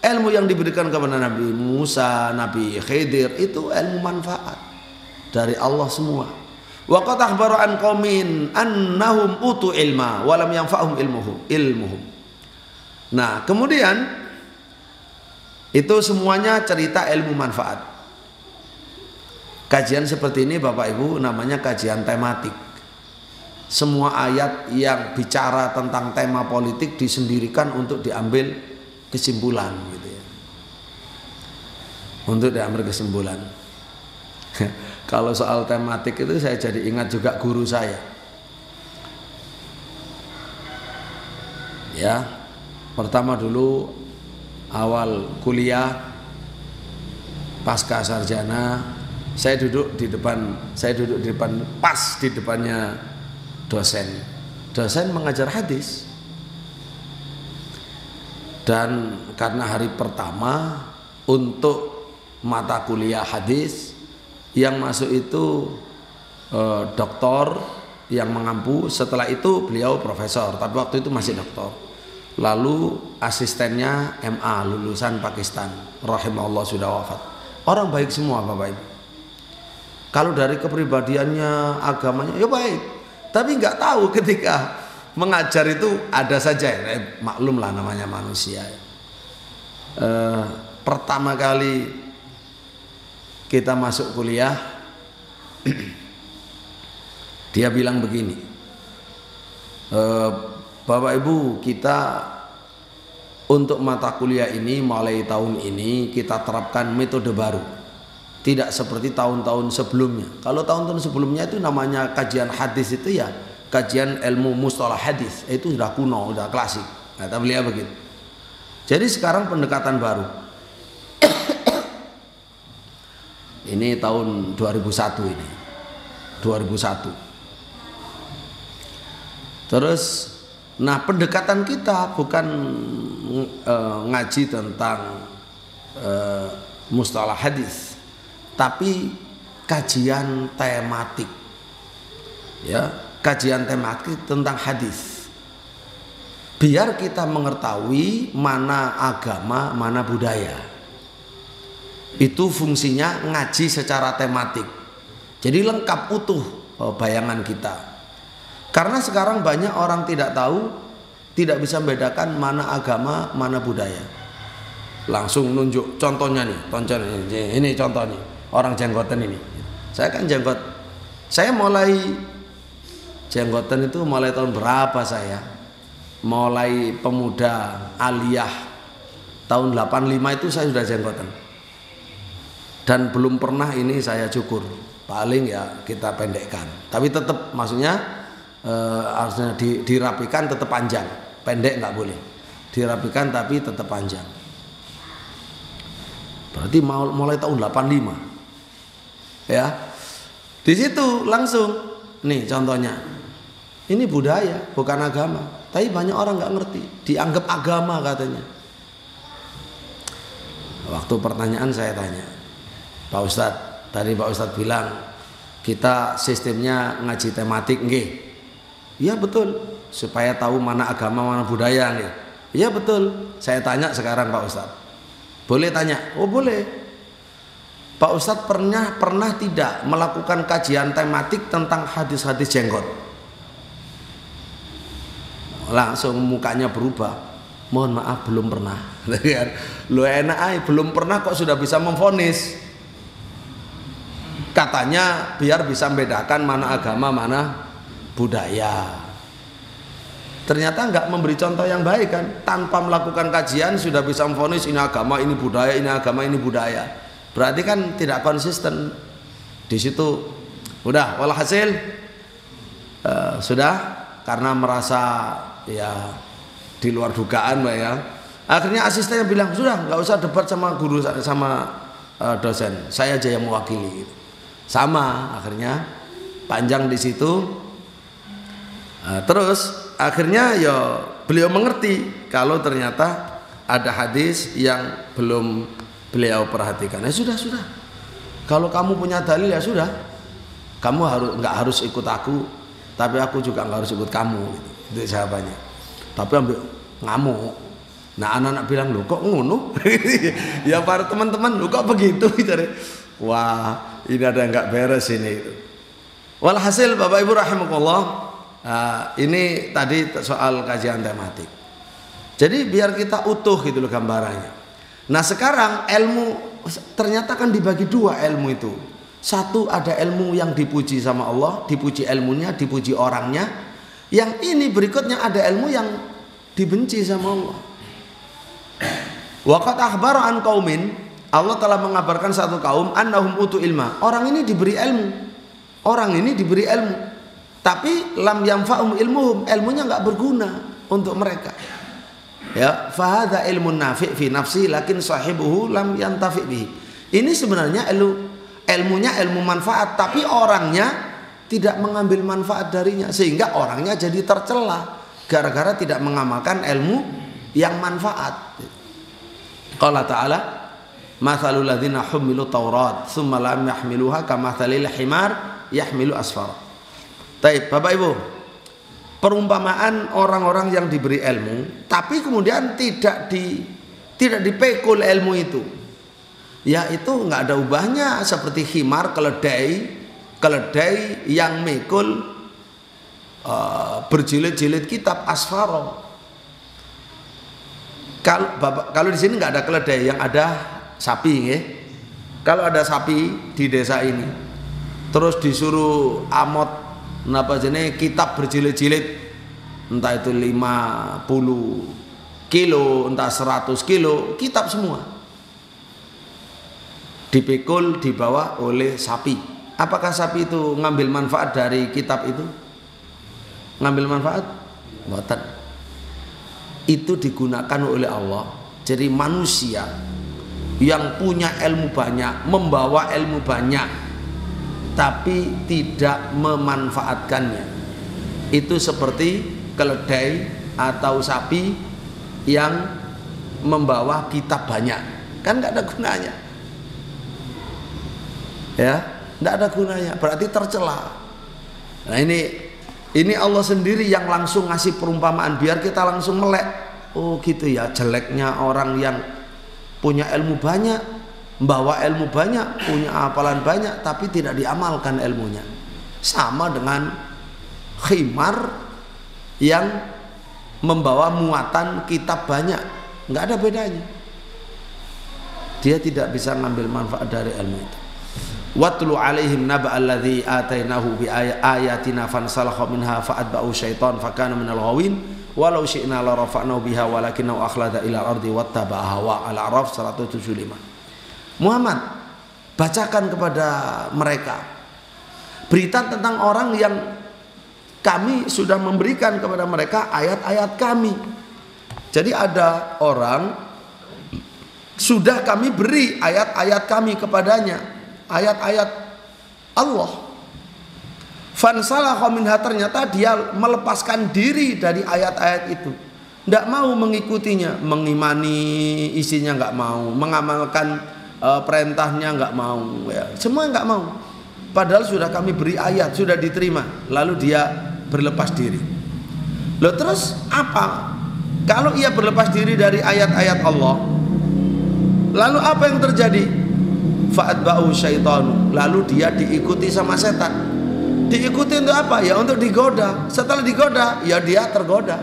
A: ilmu yang diberikan kepada Nabi Musa, Nabi Khidir itu ilmu manfaat dari Allah semua. Wa qad akhbara an qaumin annahum utu ilma wa lam yanfa'hum ilmuhum. Nah, kemudian Itu semuanya cerita ilmu manfaat. Kajian seperti ini Bapak Ibu namanya kajian tematik. Semua ayat yang bicara tentang tema politik disendirikan untuk diambil kesimpulan gitu ya. Untuk diambil kesimpulan. Kalau soal tematik itu saya jadi ingat juga guru saya. Ya, pertama dulu awal kuliah pasca sarjana saya duduk di depan pas di depannya dosen mengajar hadis, dan karena hari pertama untuk mata kuliah hadis yang masuk itu doktor yang mengampu, setelah itu beliau profesor tapi waktu itu masih doktor, lalu asistennya MA lulusan Pakistan rahimahullah sudah wafat, orang baik semua Bapak Ibu. Kalau dari kepribadiannya, agamanya ya baik, tapi nggak tahu ketika mengajar itu ada saja maklum lah namanya manusia. Pertama kali kita masuk kuliah dia bilang begini, Bapak Ibu, kita untuk mata kuliah ini mulai tahun ini kita terapkan metode baru, tidak seperti tahun-tahun sebelumnya. Kalau tahun-tahun sebelumnya itu namanya kajian hadis itu ya kajian ilmu mustalah hadis, itu sudah kuno, sudah klasik. Kata beliau begitu. Jadi sekarang pendekatan baru. Ini tahun 2001 ini. 2001. Terus nah pendekatan kita bukan ngaji tentang mustalah hadis, tapi kajian tematik, ya, kajian tematik tentang hadis, biar kita mengetahui mana agama, mana budaya. Itu fungsinya ngaji secara tematik. Jadi lengkap utuh bayangan kita. Karena sekarang banyak orang tidak tahu, tidak bisa membedakan mana agama, mana budaya. Langsung nunjuk contohnya nih, ini contoh nih. Orang jenggotan ini, saya kan jenggot, saya mulai jenggotan itu mulai tahun berapa saya? Mulai pemuda aliyah tahun 85 itu saya sudah jenggotan, dan belum pernah ini saya cukur, paling ya kita pendekkan, tapi tetap maksudnya harusnya dirapikan, tetap panjang, pendek nggak boleh, dirapikan tapi tetap panjang. Berarti mulai tahun 85. Ya, di situ langsung nih contohnya, ini budaya bukan agama, tapi banyak orang nggak ngerti, dianggap agama katanya. Waktu pertanyaan saya tanya, Pak Ustadz, tadi Pak Ustadz bilang kita sistemnya ngaji tematik, nggih? Iya betul, supaya tahu mana agama mana budaya, nggih? Iya betul. Saya tanya sekarang Pak Ustadz, boleh tanya? Oh boleh. Pak Ustadz pernah tidak melakukan kajian tematik tentang hadis-hadis jenggot? Langsung mukanya berubah. Mohon maaf belum pernah. Lu enak ay, belum pernah kok sudah bisa memvonis. Katanya biar bisa membedakan mana agama mana budaya. Ternyata nggak memberi contoh yang baik kan. Tanpa melakukan kajian sudah bisa memvonis ini agama, ini budaya, ini agama, ini budaya. Berarti kan tidak konsisten di situ. Udah, walhasil sudah, karena merasa ya di luar dugaan Mbak ya. Akhirnya asistennya bilang sudah nggak usah debat sama guru sama dosen, saya aja yang mewakili. Sama, akhirnya panjang di situ. Terus akhirnya ya beliau mengerti kalau ternyata ada hadis yang belum beliau perhatikan. Ya sudah. Kalau kamu punya dalil ya sudah. Kamu nggak harus ikut aku, tapi aku juga nggak harus ikut kamu. Itu jawabannya. Tapi ambil ngamuk. Nah anak-anak bilang, loh kok ngono? Ya para teman-teman, loh kok begitu? Wah, ini ada yang nggak beres ini. Walhasil Bapak Ibu rahimakumullah, ini tadi soal kajian tematik. Jadi biar kita utuh gitu loh gambarannya. Nah sekarang ilmu ternyata kan dibagi dua ilmu itu. Satu ada ilmu yang dipuji sama Allah, dipuji ilmunya, dipuji orangnya. Yang ini berikutnya ada ilmu yang dibenci sama Allah. Waqad akhbara an qaumin, Allah telah mengabarkan satu kaum annahum utu ilma. Orang ini diberi ilmu. Orang ini diberi ilmu. Tapi lam yanfa'um ilmuhum, ilmunya enggak berguna untuk mereka. Ya, fahadha ilmun nafi' fi nafsi lakin sahibuhu lam yantafi' bihi. Ini sebenarnya ilmunya ilmu manfaat, tapi orangnya tidak mengambil manfaat darinya, sehingga orangnya jadi tercela gara-gara tidak mengamalkan ilmu yang manfaat. Qala ta'ala, mathalul ladzina humilu taurat tsumma lam yahmiluha kamathalil himar yahmilu asfara. Baik, Bapak Ibu, perumpamaan orang-orang yang diberi ilmu tapi kemudian tidak dipekul ilmu itu, ya itu nggak ada ubahnya seperti himar, keledai yang mekul berjilid-jilid kitab asfaro. Kalau di sini nggak ada keledai, yang ada sapi, ya. Kalau ada sapi di desa ini, terus disuruh amot napa jenis kitab berjilid-jilid, entah itu 50 kilo, entah 100 kilo, kitab semua dipikul dibawa oleh sapi. Apakah sapi itu ngambil manfaat dari kitab itu? Ngambil manfaat? Bukan. Itu digunakan oleh Allah. Jadi manusia yang punya ilmu banyak, membawa ilmu banyak, tapi tidak memanfaatkannya, itu seperti keledai atau sapi yang membawa kitab banyak, kan nggak ada gunanya, ya, nggak ada gunanya, berarti tercela. Nah ini Allah sendiri yang langsung ngasih perumpamaan biar kita langsung melek. Oh gitu ya jeleknya orang yang punya ilmu banyak, membawa ilmu banyak, punya hafalan banyak, tapi tidak diamalkan ilmunya. Sama dengan khimar yang membawa muatan kitab banyak, nggak ada bedanya. Dia tidak bisa ngambil manfaat dari ilmu itu. Watlu alaihim naba alladzi atainahu bi ayatina fansalakha minha fa'atba'u syaitan fakana minal ghawin walau syi'na la rafa'nahu biha walakinahu akhlada ila al-ardi wattaba'a hawa. Al-A'raf 175. Muhammad, bacakan kepada mereka berita tentang orang yang kami sudah memberikan kepada mereka ayat-ayat kami. Jadi ada orang sudah kami beri ayat-ayat kami kepadanya, ayat-ayat Allah. Fansalakha minha, ternyata dia melepaskan diri dari ayat-ayat itu, tidak mau mengikutinya, mengimani isinya nggak mau, mengamalkan perintahnya nggak mau, ya, semua nggak mau. Padahal sudah kami beri ayat, sudah diterima, lalu dia berlepas diri. Loh terus apa? Kalau ia berlepas diri dari ayat-ayat Allah, lalu apa yang terjadi? Fa'atba'u syaitanu, lalu dia diikuti sama setan. Diikuti untuk apa? Ya untuk digoda. Setelah digoda, ya dia tergoda.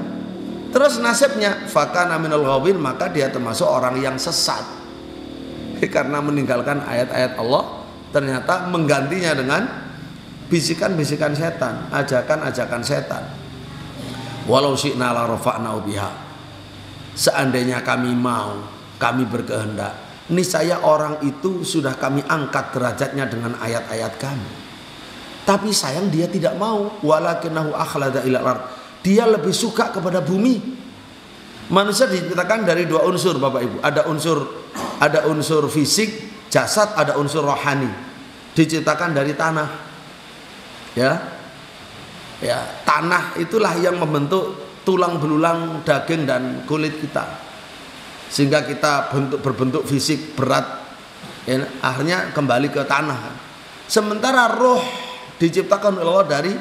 A: Terus nasibnya fakana minal ghawin, maka dia termasuk orang yang sesat. Karena meninggalkan ayat-ayat Allah, ternyata menggantinya dengan bisikan-bisikan setan, ajakan-ajakan setan. Walau syi'na la rafa'nahu biha, seandainya kami mau, kami berkehendak, niscaya orang itu sudah kami angkat derajatnya dengan ayat-ayat kami. Tapi sayang dia tidak mau. Walakinahu akhlada ilal ard, dia lebih suka kepada bumi. Manusia diciptakan dari dua unsur, Bapak Ibu. Ada unsur fisik, jasad, ada unsur rohani. Diciptakan dari tanah. Ya, tanah itulah yang membentuk tulang belulang, daging dan kulit kita, sehingga kita berbentuk fisik berat, ya, akhirnya kembali ke tanah. Sementara roh diciptakan oleh Allah dari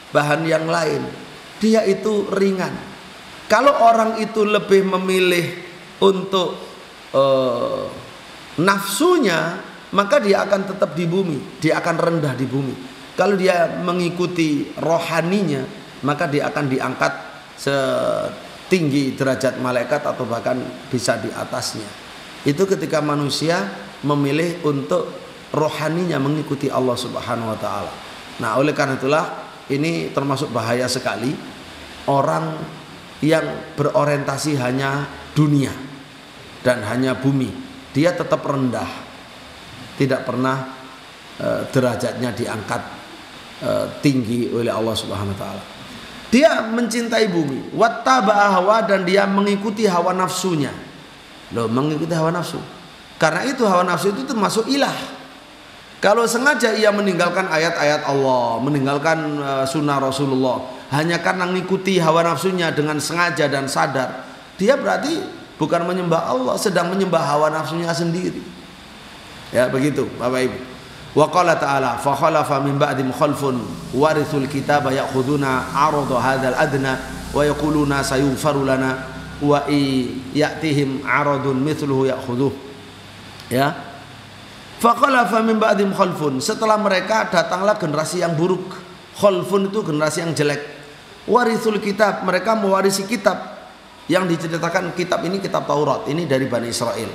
A: bahan yang lain, dia itu ringan. Kalau orang itu lebih memilih untuk nafsunya, maka dia akan tetap di bumi, dia akan rendah di bumi. Kalau dia mengikuti rohaninya, maka dia akan diangkat setinggi derajat malaikat atau bahkan bisa di atasnya. Itu ketika manusia memilih untuk rohaninya mengikuti Allah Subhanahu wa taala. Nah, oleh karena itulah ini termasuk bahaya sekali orang yang berorientasi hanya dunia dan hanya bumi. Dia tetap rendah. Tidak pernah derajatnya diangkat tinggi oleh Allah Subhanahu wa taala. Dia mencintai bumi, wattaba'a hawa, dan dia mengikuti hawa nafsunya. Loh, mengikuti hawa nafsu. Karena itu hawa nafsu itu termasuk ilah. Kalau sengaja ia meninggalkan ayat-ayat Allah, meninggalkan sunnah Rasulullah hanya karena mengikuti hawa nafsunya dengan sengaja dan sadar, dia berarti bukan menyembah Allah, sedang menyembah hawa nafsunya sendiri. Ya, begitu Bapak Ibu. Wa qala ta'ala fa khalafa min ba'dihim khalfun warithul kitaba ya'khuduna 'arada hadzal adna wa yaquluna sayughfaru lana wa ya'tihim 'aradun mithluhu ya'khudhuh. Ya. Fa khalafa min ba'dihim khalfun, setelah mereka datanglah generasi yang buruk. Khalfun itu generasi yang jelek. Warithul kitab, mereka mewarisi kitab. Yang diceritakan kitab ini kitab Taurat, ini dari Bani Israel.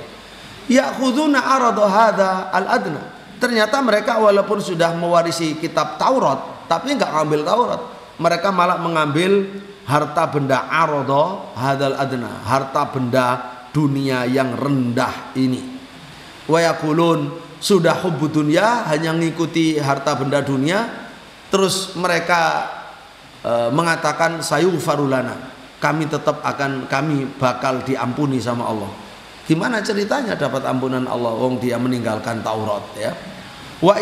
A: Ya'khuduna 'arada hadza al-adna. Ternyata mereka walaupun sudah mewarisi kitab Taurat, tapi nggak ngambil Taurat. Mereka malah mengambil harta benda arodo hadal adna, harta benda dunia yang rendah ini. Wa yaqulun, sudah hubbud dunya, hanya mengikuti harta benda dunia. Terus mereka mengatakan sayughfaru lana, kami bakal diampuni sama Allah. Gimana ceritanya dapat ampunan Allah wong dia meninggalkan Taurat, ya. Wa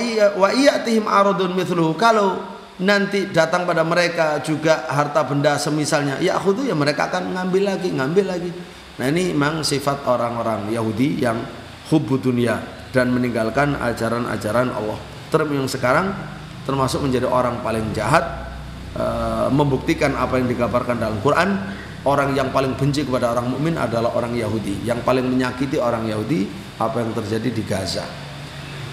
A: iyatihim aradun mithluhu, kalau nanti datang pada mereka juga harta benda semisalnya, ya khudu, ya mereka akan ngambil lagi. Nah, ini memang sifat orang-orang Yahudi yang hubbud dunya dan meninggalkan ajaran-ajaran Allah. Yang sekarang termasuk menjadi orang paling jahat, membuktikan apa yang digambarkan dalam Quran. Orang yang paling benci kepada orang mukmin adalah orang Yahudi. Yang paling menyakiti orang Yahudi apa yang terjadi di Gaza.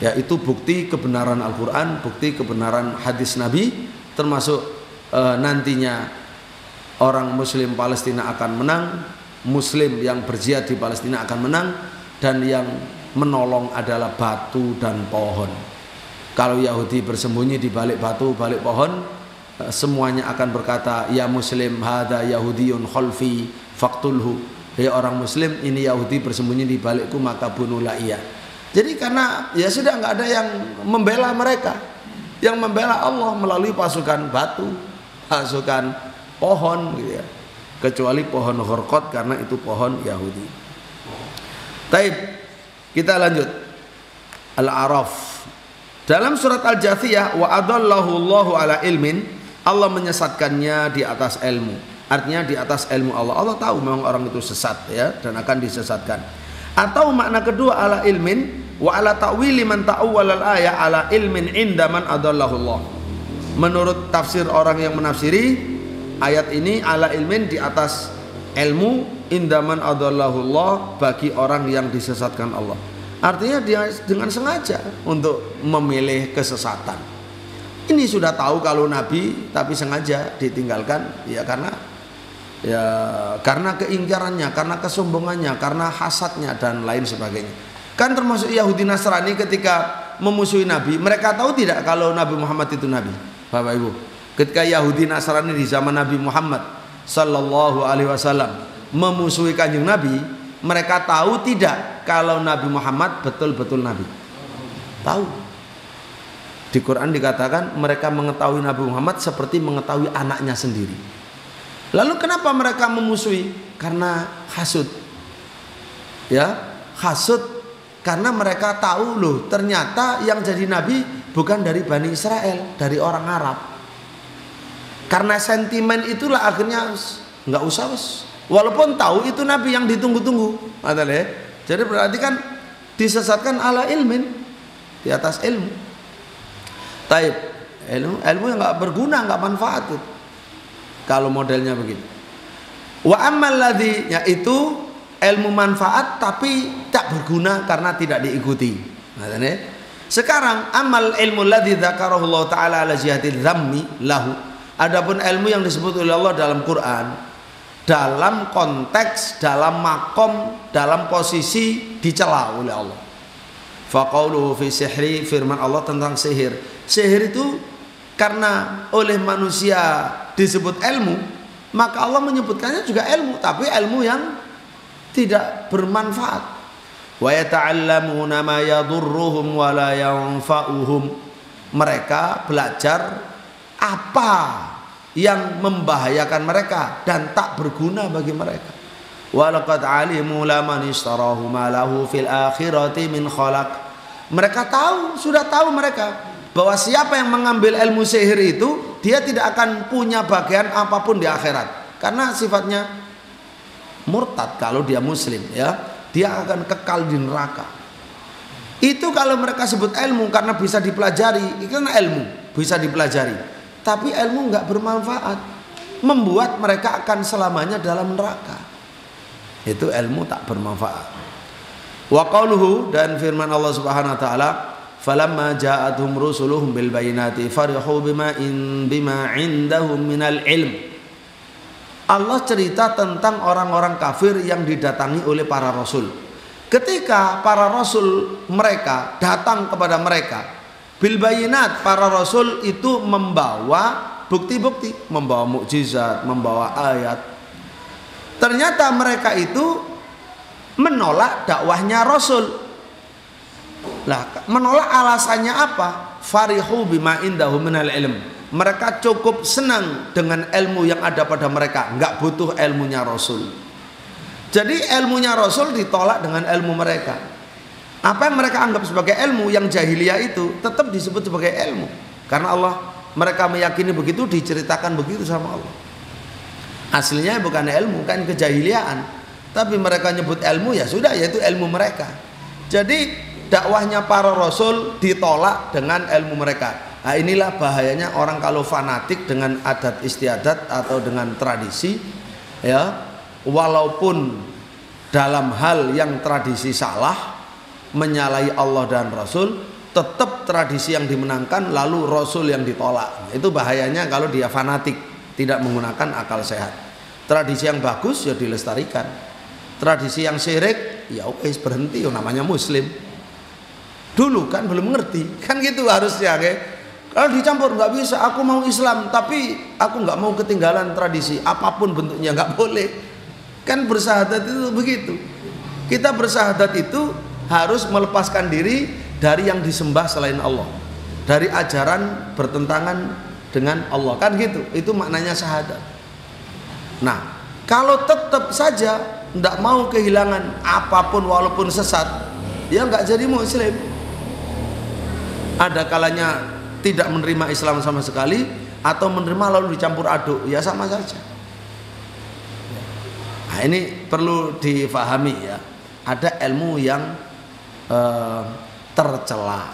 A: Ya, itu bukti kebenaran Al-Quran, bukti kebenaran hadis Nabi, termasuk nantinya orang Muslim Palestina akan menang, Muslim yang berjihad di Palestina akan menang, dan yang menolong adalah batu dan pohon. Kalau Yahudi bersembunyi di balik batu, balik pohon, semuanya akan berkata, ya Muslim, hadza Yahudiyun khalfi faqtulhu. Ya orang Muslim, ini Yahudi bersembunyi di balikku, maka bunuhlah ia. Jadi karena ya sudah nggak ada yang membela mereka, yang membela Allah melalui pasukan batu, pasukan pohon, gitu ya. Kecuali pohon Ghorqot karena itu pohon Yahudi. Taib, kita lanjut. Al-A'raf. Dalam surat Al-Jathiyah, wa adallahu Allahu ala ilmin, Allah menyesatkannya di atas ilmu. Artinya di atas ilmu Allah. Allah tahu memang orang itu sesat, ya, dan akan disesatkan. Atau makna kedua, ala ilmin wa ala ta'wili man ta'awwal al-ayah ala ilmin inda man adallahu Allah. Menurut tafsir orang yang menafsiri ayat ini, ala ilmin di atas ilmu, inda man adallahu Allah, bagi orang yang disesatkan Allah. Artinya dia dengan sengaja untuk memilih kesesatan. Ini sudah tahu kalau Nabi, tapi sengaja ditinggalkan, ya karena keingkarannya, karena kesombongannya, karena hasadnya dan lain sebagainya. Kan termasuk Yahudi Nasrani ketika memusuhi Nabi, mereka tahu tidak kalau Nabi Muhammad itu Nabi, Bapak Ibu? Ketika Yahudi Nasrani di zaman Nabi Muhammad Sallallahu Alaihi Wasallam memusuhi kanjeng Nabi, mereka tahu tidak kalau Nabi Muhammad betul-betul Nabi? Tahu. Di Quran dikatakan mereka mengetahui Nabi Muhammad seperti mengetahui anaknya sendiri. Lalu kenapa mereka memusuhi? Karena hasud. Ya, hasud karena mereka tahu loh, ternyata yang jadi nabi bukan dari Bani Israel, dari orang Arab. Karena sentimen itulah akhirnya nggak usah, walaupun tahu itu nabi yang ditunggu-tunggu. Jadi berarti kan disesatkan ala ilmin, di atas ilmu. Taib, ilmu yang nggak berguna, nggak manfaat itu. Kalau modelnya begitu. Wa ammal ladzi, yaitu ilmu manfaat tapi tak berguna karena tidak diikuti. Sekarang amal ilmu ladzi dzakarahu Allah taala ala jihadil dzammi lahu. Adapun ilmu yang disebut oleh Allah dalam Quran dalam konteks, dalam makom, dalam posisi dicela oleh Allah. Faqauluhu fi sihri, firman Allah tentang sihir. Sihir itu karena oleh manusia disebut ilmu, maka Allah menyebutkannya juga ilmu, tapi ilmu yang tidak bermanfaat. Wa yata'allamuna ma yadurruhum wa la yanfa'uhum. Mereka belajar apa yang membahayakan mereka dan tak berguna bagi mereka. Walaqad alimu laman ishtarahu ma lahu fil akhirati min khalaq. Mereka tahu, sudah tahu mereka bahwa siapa yang mengambil ilmu sihir itu dia tidak akan punya bagian apapun di akhirat, karena sifatnya murtad kalau dia muslim, ya. Dia akan kekal di neraka. Itu kalau mereka sebut ilmu karena bisa dipelajari, itu kan ilmu, bisa dipelajari. Tapi ilmu nggak bermanfaat, membuat mereka akan selamanya dalam neraka. Itu ilmu tak bermanfaat. Wa qauluhu, dan firman Allah Subhanahu wa taala, falamma ja'atuhum rusuluhum bil bayinati farihu bima indahum minal ilm. Allah cerita tentang orang-orang kafir yang didatangi oleh para rasul. Ketika para rasul mereka datang kepada mereka, bil bayinat, para rasul itu membawa bukti-bukti, membawa mukjizat, membawa ayat. Ternyata mereka itu menolak dakwahnya rasul. Lah, menolak alasannya apa? Farihu bima indahum minal ilm. Mereka cukup senang dengan ilmu yang ada pada mereka, nggak butuh ilmunya rasul. Jadi ilmunya rasul ditolak dengan ilmu mereka. Apa yang mereka anggap sebagai ilmu yang jahiliyah itu tetap disebut sebagai ilmu, karena Allah, mereka meyakini begitu, diceritakan begitu sama Allah. Aslinya bukan ilmu, kan kejahiliaan, tapi mereka nyebut ilmu, ya sudah, yaitu ilmu mereka. Jadi dakwahnya para rasul ditolak dengan ilmu mereka. Nah, inilah bahayanya orang kalau fanatik dengan adat istiadat atau dengan tradisi, ya, walaupun dalam hal yang tradisi salah, menyalahi Allah dan Rasul, tetap tradisi yang dimenangkan, lalu Rasul yang ditolak. Itu bahayanya kalau dia fanatik, tidak menggunakan akal sehat. Tradisi yang bagus ya dilestarikan, tradisi yang syirik ya oke, berhenti, namanya muslim. Dulu kan belum ngerti, kan gitu harusnya, kayak kalau dicampur nggak bisa. Aku mau Islam tapi aku nggak mau ketinggalan tradisi, apapun bentuknya nggak boleh. Kan bersahadat itu begitu. Kita bersahadat itu harus melepaskan diri dari yang disembah selain Allah, dari ajaran bertentangan dengan Allah, kan gitu. Itu maknanya syahadat. Nah, kalau tetap saja tidak mau kehilangan apapun walaupun sesat, ya nggak jadi muslim. Ada kalanya tidak menerima Islam sama sekali, atau menerima lalu dicampur aduk, ya sama saja. Nah, ini perlu difahami, ya. Ada ilmu yang tercela.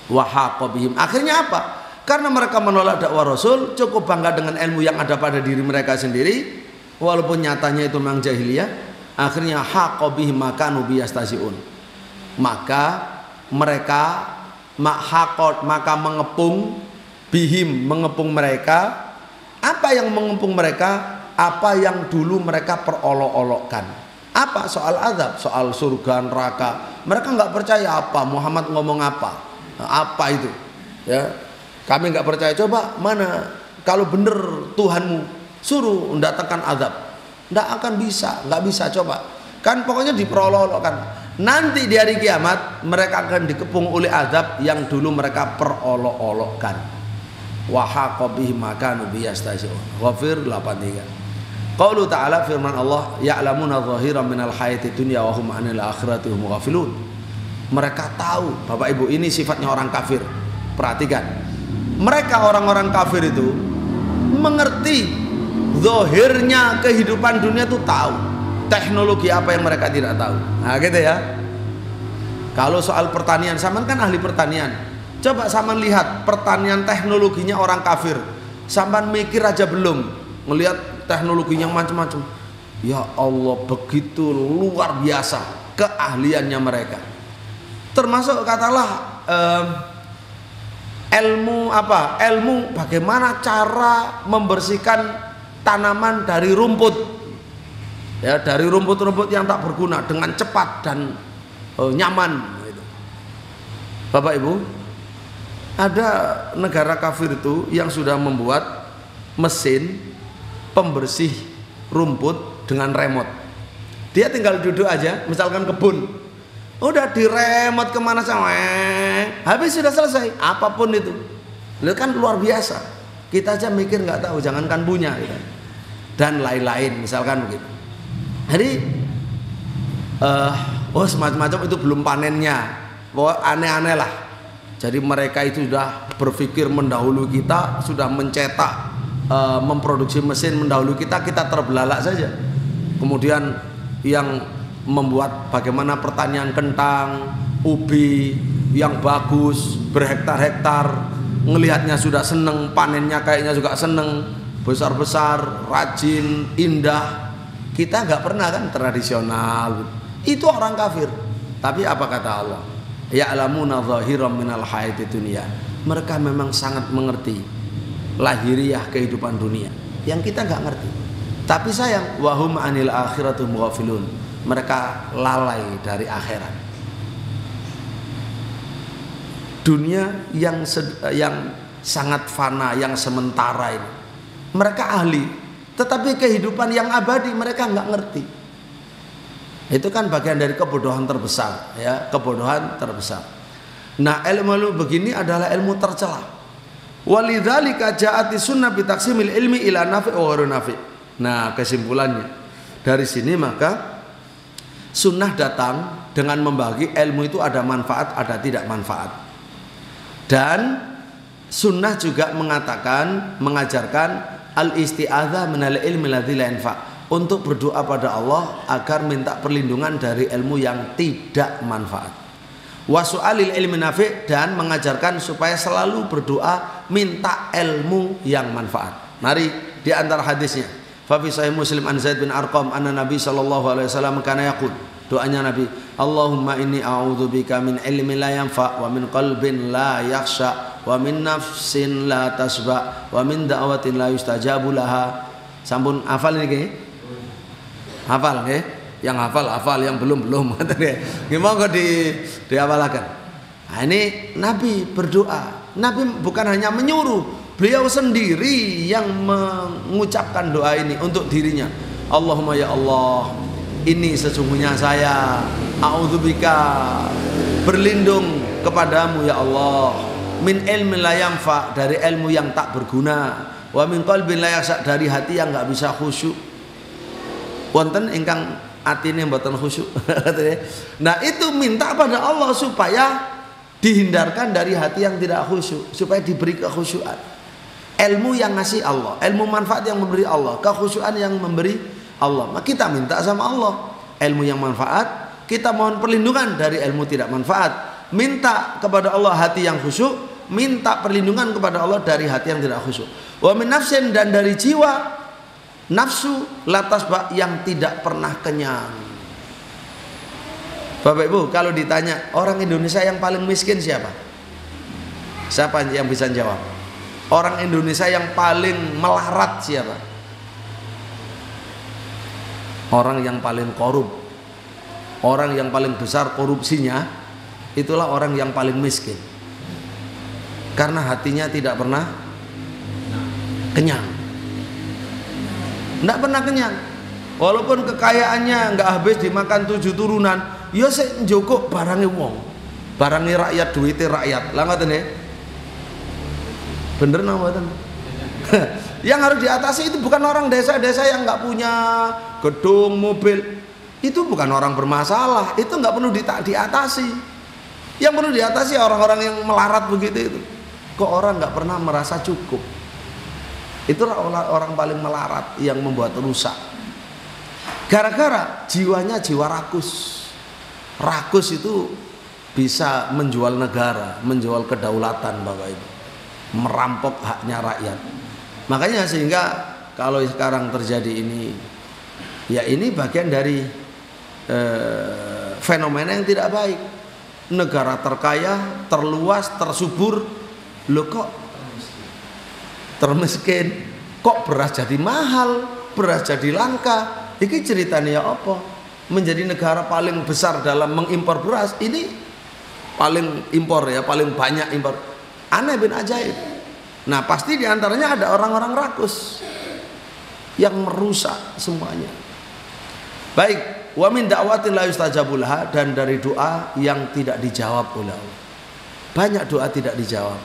A: Wahaqobihim. Akhirnya apa? Karena mereka menolak dakwah Rasul, cukup bangga dengan ilmu yang ada pada diri mereka sendiri, walaupun nyatanya itu memang jahiliyah. Akhirnya haqobihim maka nubiyastaziun. Maka mereka maka mengepung bihim, mengepung mereka. Apa yang mengepung mereka? Apa yang dulu mereka perolok-olokkan. Apa? Soal azab, soal surga neraka. Mereka nggak percaya. Apa Muhammad ngomong apa? Apa itu? Ya, kami nggak percaya. Coba mana kalau bener Tuhanmu suruh mendatangkan azab, nggak akan bisa, nggak bisa. Coba kan pokoknya diperolok-olokkan. Nanti di hari kiamat mereka akan dikepung oleh azab yang dulu mereka perolok-olokkan. Wa haqa bihim ma kanu biyastazi'un. Ghafir 83. Qaulu ta'ala, firman Allah, ya'lamuna dhahiran minal hayati dunya wa hum 'anil akhirati hum ghafilun. Mereka tahu, Bapak Ibu, ini sifatnya orang kafir. Perhatikan. Mereka orang-orang kafir itu mengerti zahirnya kehidupan dunia itu, tahu teknologi apa yang mereka tidak tahu. Nah gitu ya. Kalau soal pertanian, Saman kan ahli pertanian. Coba Saman lihat pertanian teknologinya orang kafir. Saman mikir aja belum melihat teknologi yang macam-macam. Ya Allah, begitu luar biasa keahliannya mereka. Termasuk katalah ilmu apa? Ilmu bagaimana cara membersihkan tanaman dari rumput. Ya, dari rumput-rumput yang tak berguna dengan cepat dan nyaman gitu. Bapak Ibu, ada negara kafir itu yang sudah membuat mesin pembersih rumput dengan remote. Dia tinggal duduk aja, misalkan kebun, udah diremot kemana sama, habis sudah selesai. Apapun itu, itu kan luar biasa. Kita aja mikir nggak tahu, jangankan punya gitu. Dan lain-lain, misalkan begitu. Jadi semacam-macam itu belum panennya, aneh-aneh lah. Jadi mereka itu sudah berpikir mendahului kita, sudah mencetak, memproduksi mesin mendahului kita terbelalak saja. Kemudian yang membuat bagaimana pertanian kentang, ubi yang bagus berhektar-hektar, ngelihatnya sudah seneng, panennya kayaknya juga seneng, besar-besar, rajin, indah. Kita nggak pernah kan tradisional. Itu orang kafir. Tapi apa kata Allah? Ya'lamuna zahiran minal hayati dunya. Mereka memang sangat mengerti lahiriah kehidupan dunia yang kita nggak ngerti. Tapi sayang, wahum anil akhiratum ghafilun. Mereka lalai dari akhirat. Dunia yang sangat fana, yang sementara ini, mereka ahli. Tetapi kehidupan yang abadi mereka nggak ngerti. Itu kan bagian dari kebodohan terbesar, ya, kebodohan terbesar. Nah, ilmu begini adalah ilmu tercela. Walidzalika ja'ati sunnah bi taqsimil ilmi ila nafi' wa ghairu nafi'. Nah, kesimpulannya dari sini maka sunnah datang dengan membagi ilmu itu ada manfaat, ada tidak manfaat. Dan sunnah juga mengajarkan al-isti'adzah minal ilmi ladzi la yanfa', untuk berdoa pada Allah agar minta perlindungan dari ilmu yang tidak manfaat. Wa su'alil ilmi nafi', dan mengajarkan supaya selalu berdoa minta ilmu yang manfaat. Mari di antara hadisnya. Fa fi sahih Muslim an Zaid bin Arqam anna Nabi sallallahu alaihi wasallam kana yaqul, doanya Nabi, Allahumma inni a'udzubika min ilmin la yanfa' wa min qalbin la yakhsha wa min nafsin la tasba wa min da'watin la yustajabu laha. Sampun hafal niki? Hafal nggih? Yang hafal, yang belum gimana kok dihafalaken. Nah, ini Nabi berdoa. Nabi bukan hanya menyuruh, beliau sendiri yang mengucapkan doa ini untuk dirinya. Allahumma ya Allah, ini sesungguhnya saya a'udzubika, berlindung kepadamu ya Allah, min ilmin la yanfa', dari ilmu yang tak berguna, wa min qalbin la yakhsha', dari hati yang enggak bisa khusyuk. Wonten ingkang atine mboten khusyuk. Nah, itu minta pada Allah supaya dihindarkan dari hati yang tidak khusyuk, supaya diberi kekhusyuan. Ilmu yang ngasih Allah, ilmu manfaat yang memberi Allah, kekhusyuan yang memberi Allah. Maka kita minta sama Allah ilmu yang manfaat, kita mohon perlindungan dari ilmu tidak manfaat. Minta kepada Allah hati yang khusyuk, minta perlindungan kepada Allah dari hati yang tidak khusyuk. Wa min nafsin, dan dari jiwa nafsu latas yang tidak pernah kenyang. Bapak Ibu, kalau ditanya orang Indonesia yang paling miskin siapa? Siapa yang bisa jawab? Orang Indonesia yang paling melarat siapa? Orang yang paling korup, orang yang paling besar korupsinya, itulah orang yang paling miskin. Karena hatinya tidak pernah kenyang. Tidak pernah kenyang. Walaupun kekayaannya nggak habis dimakan 7 turunan, ya sik njokok barangnya wong, barangnya rakyat, duitnya rakyat. Lah ngoten nggih. Bener napa mboten? Yang harus diatasi itu bukan orang desa-desa yang nggak punya gedung, mobil. Itu bukan orang bermasalah, itu nggak perlu diatasi. Yang perlu diatasi orang-orang yang melarat begitu itu. Kok orang nggak pernah merasa cukup? Itulah orang paling melarat yang membuat rusak. Gara-gara jiwanya jiwa rakus. Rakus itu bisa menjual negara, menjual kedaulatan, Bapak Ibu, merampok haknya rakyat. Makanya sehingga kalau sekarang terjadi ini, ya ini bagian dari fenomena yang tidak baik. Negara terkaya, terluas, tersubur, loh kok termiskin, kok beras jadi mahal, beras jadi langka. Iki ceritanya apa? Menjadi negara paling besar dalam mengimpor beras, ini paling impor ya, paling banyak impor. Aneh bin ajaib. Nah pasti diantaranya ada orang-orang rakus yang merusak semuanya. Baik, wa min da'watin la yustajabu laha, dan dari doa yang tidak dijawab oleh Allah. Banyak doa tidak dijawab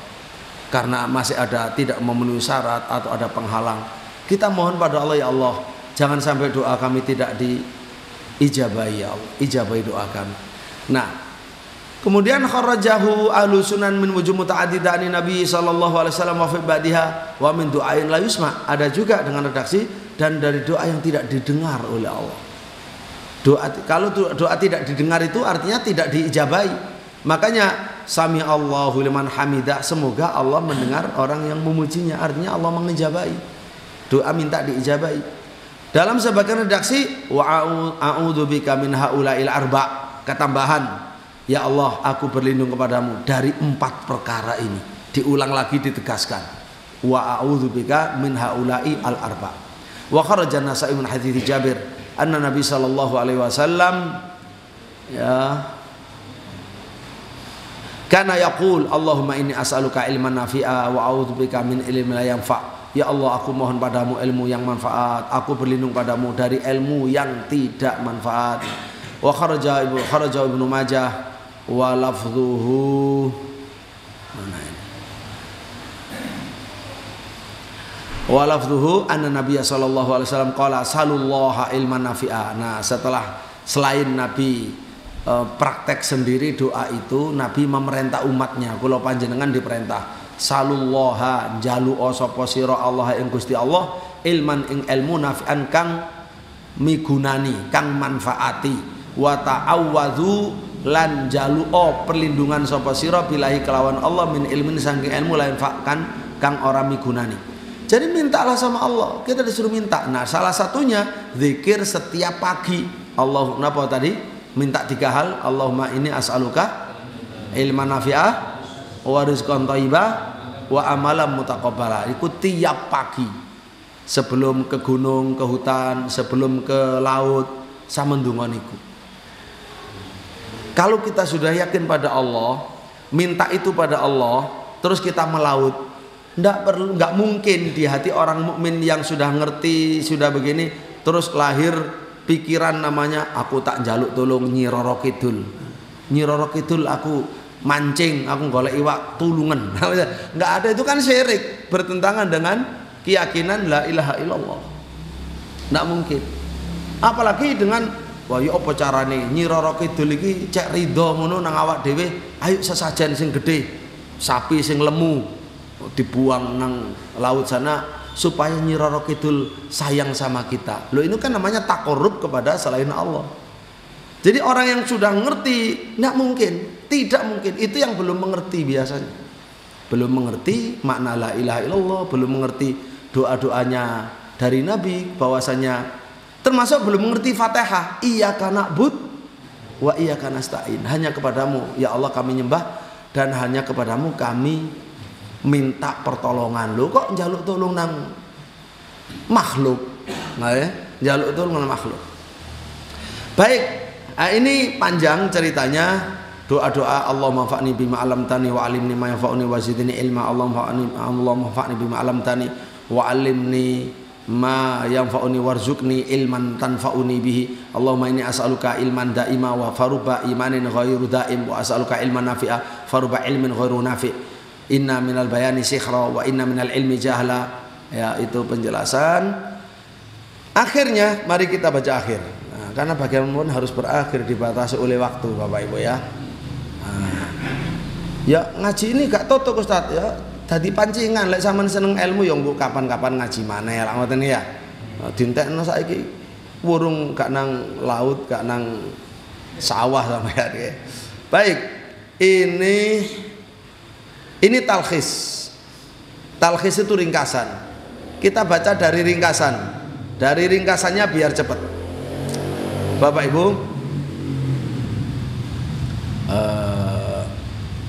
A: karena masih ada tidak memenuhi syarat atau ada penghalang. Kita mohon pada Allah, ya Allah, jangan sampai doa kami tidak diijabahi, ya Allah, ijabahi doa kami. Nah, kemudian kharajahu ahlu sunan min wujuh muta'addidani Nabi sallallahu alaihi wasallam wa fi ba'diha wa min du'ain la yusma. Ada juga dengan redaksi dan dari doa yang tidak didengar oleh Allah. Kalau doa tidak didengar itu artinya tidak diijabahi. Makanya sami Allahu liman hamidah, semoga Allah mendengar orang yang memujinya, artinya Allah mengijabahi. Doa minta diijabahi. Dalam sebagian redaksi wa a'udzubika min haula'il arba', ketambahan, ya Allah aku berlindung kepadamu dari 4 perkara ini. Diulang lagi, ditegaskan, wa a'udzubika min haula'i al arba'. Wa kharaja an-Nasa'i min hadits Jabir anna Nabi sallallahu alaihi wasallam ya kana yaqul Allahumma inni as'aluka ilman nafi'a wa a'udzubika min ilmin la yanfa'. Ya Allah, aku mohon padamu ilmu yang manfaat, aku berlindung padamu dari ilmu yang tidak manfaat. Wa kharaja Ibnu Majah wa lafdhuhu, mana ini? Wa lafdhuhu anna Nabiy sallallahu alaihi wasallam qala salullaha ilman nafi'a. Nah, setelah selain Nabi praktek sendiri doa itu, Nabi memerintah umatnya, kula panjenengan diperintah salullaha jalu'a sapa sira Allah ing Gusti Allah ilman ing ilmu nafi'an kang migunani, kang manfaati, wa ta'awwadzu lan jalu'a perlindungan sapa sira billahi kelawan Allah min ilmin saking ilmu lain fakkan kang ora migunani. Jadi mintalah sama Allah, kita disuruh minta. Nah, salah satunya zikir setiap pagi. Allah napa tadi? Minta 3 hal. Allahumma inni as'aluka ilman nafi'ah wa rizqan thayyibah wa amalan mutaqabbala. Itu tiap pagi sebelum ke gunung, ke hutan, sebelum ke laut, sama ndonga niku. Kalau kita sudah yakin pada Allah, minta itu pada Allah, terus kita melaut, nggak mungkin di hati orang mukmin yang sudah ngerti, sudah begini, terus lahir pikiran namanya aku tak jaluk tolong Nyi Roro Kidul. Nyi Roro Kidul aku mancing, aku golek iwak tulungan. Nggak ada, itu kan syirik, bertentangan dengan keyakinan la ilaha illallah. Nggak mungkin. Apalagi dengan wah ya apa carane Nyi Roro Kidul iki cek ridho ngono nang awak dhewe, ayo sesajen sing gede, sapi sing lemu dibuang nang laut sana supaya Nyi Roro Kidul sayang sama kita. Loh, ini kan namanya takorup kepada selain Allah. Jadi orang yang sudah ngerti, nggak mungkin, tidak mungkin. Itu yang belum mengerti biasanya, belum mengerti makna la ilaha illallah, belum mengerti doa-doanya dari Nabi, bahwasanya termasuk belum mengerti Fatihah, iyyaka na'bud wa iyyaka nasta'in, hanya kepadamu ya Allah kami nyembah dan hanya kepadamu kami minta pertolongan. Lo kok njaluk tolong nang makhluk, nah ya, njaluk tolong nang makhluk. Baik. Nah, ini panjang ceritanya, doa-doa Allahumma fa'ni bima 'allamtani wa 'allimni ma yanfa'uni wa zidni ilma. Allahumma fa'ni bima 'allamtani wa 'allimni ma yanfa'uni warzuqni ilman tanfa'uni bihi. Allahumma inni as'aluka ilman da'ima wa faruba imanin ghairu da'im wa as'aluka ilman nafi'a faruba ilmin ghairu nafi'. Inna minal bayani sikhra wa inna minal ilmi jahla. Ya, itu penjelasan. Akhirnya mari kita baca akhir. Karena bagaimanapun harus berakhir, dibatasi oleh waktu Bapak Ibu ya. Ya ngaji ini gak totok Ustaz ya, dadi pancingan lek sampean seneng ilmu ya mbok kapan-kapan ngaji maneh lah ngoten ya. Dintekno saiki wurung gak nang laut, gak nang sawah sampean ya. Baik, ini talkhis. Talkhis itu ringkasan. Kita baca dari ringkasan. Dari ringkasannya biar cepat. Bapak Ibu,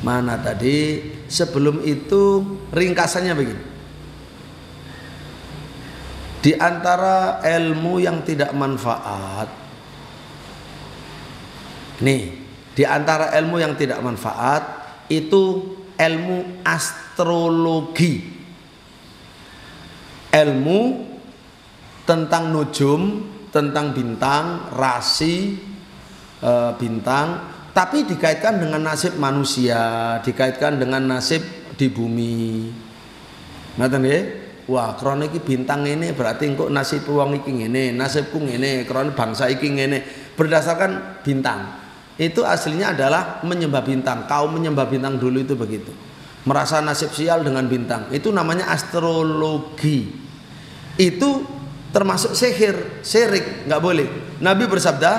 A: mana tadi? Sebelum itu ringkasannya begini. Di antara ilmu yang tidak manfaat, nih, di antara ilmu yang tidak manfaat itu ilmu astrologi, ilmu tentang nujum, tentang bintang, rasi, bintang, tapi dikaitkan dengan nasib manusia, dikaitkan dengan nasib di bumi. Ngoten nggih? Wah, krana iki bintang ini berarti engko nasib wong iki ngene, nasibku ngene, krana bangsa iki ngene, berdasarkan bintang. Itu aslinya adalah menyembah bintang. Kaum menyembah bintang dulu itu begitu. Merasa nasib sial dengan bintang. Itu namanya astrologi. Itu termasuk sihir, syirik, nggak boleh. Nabi bersabda,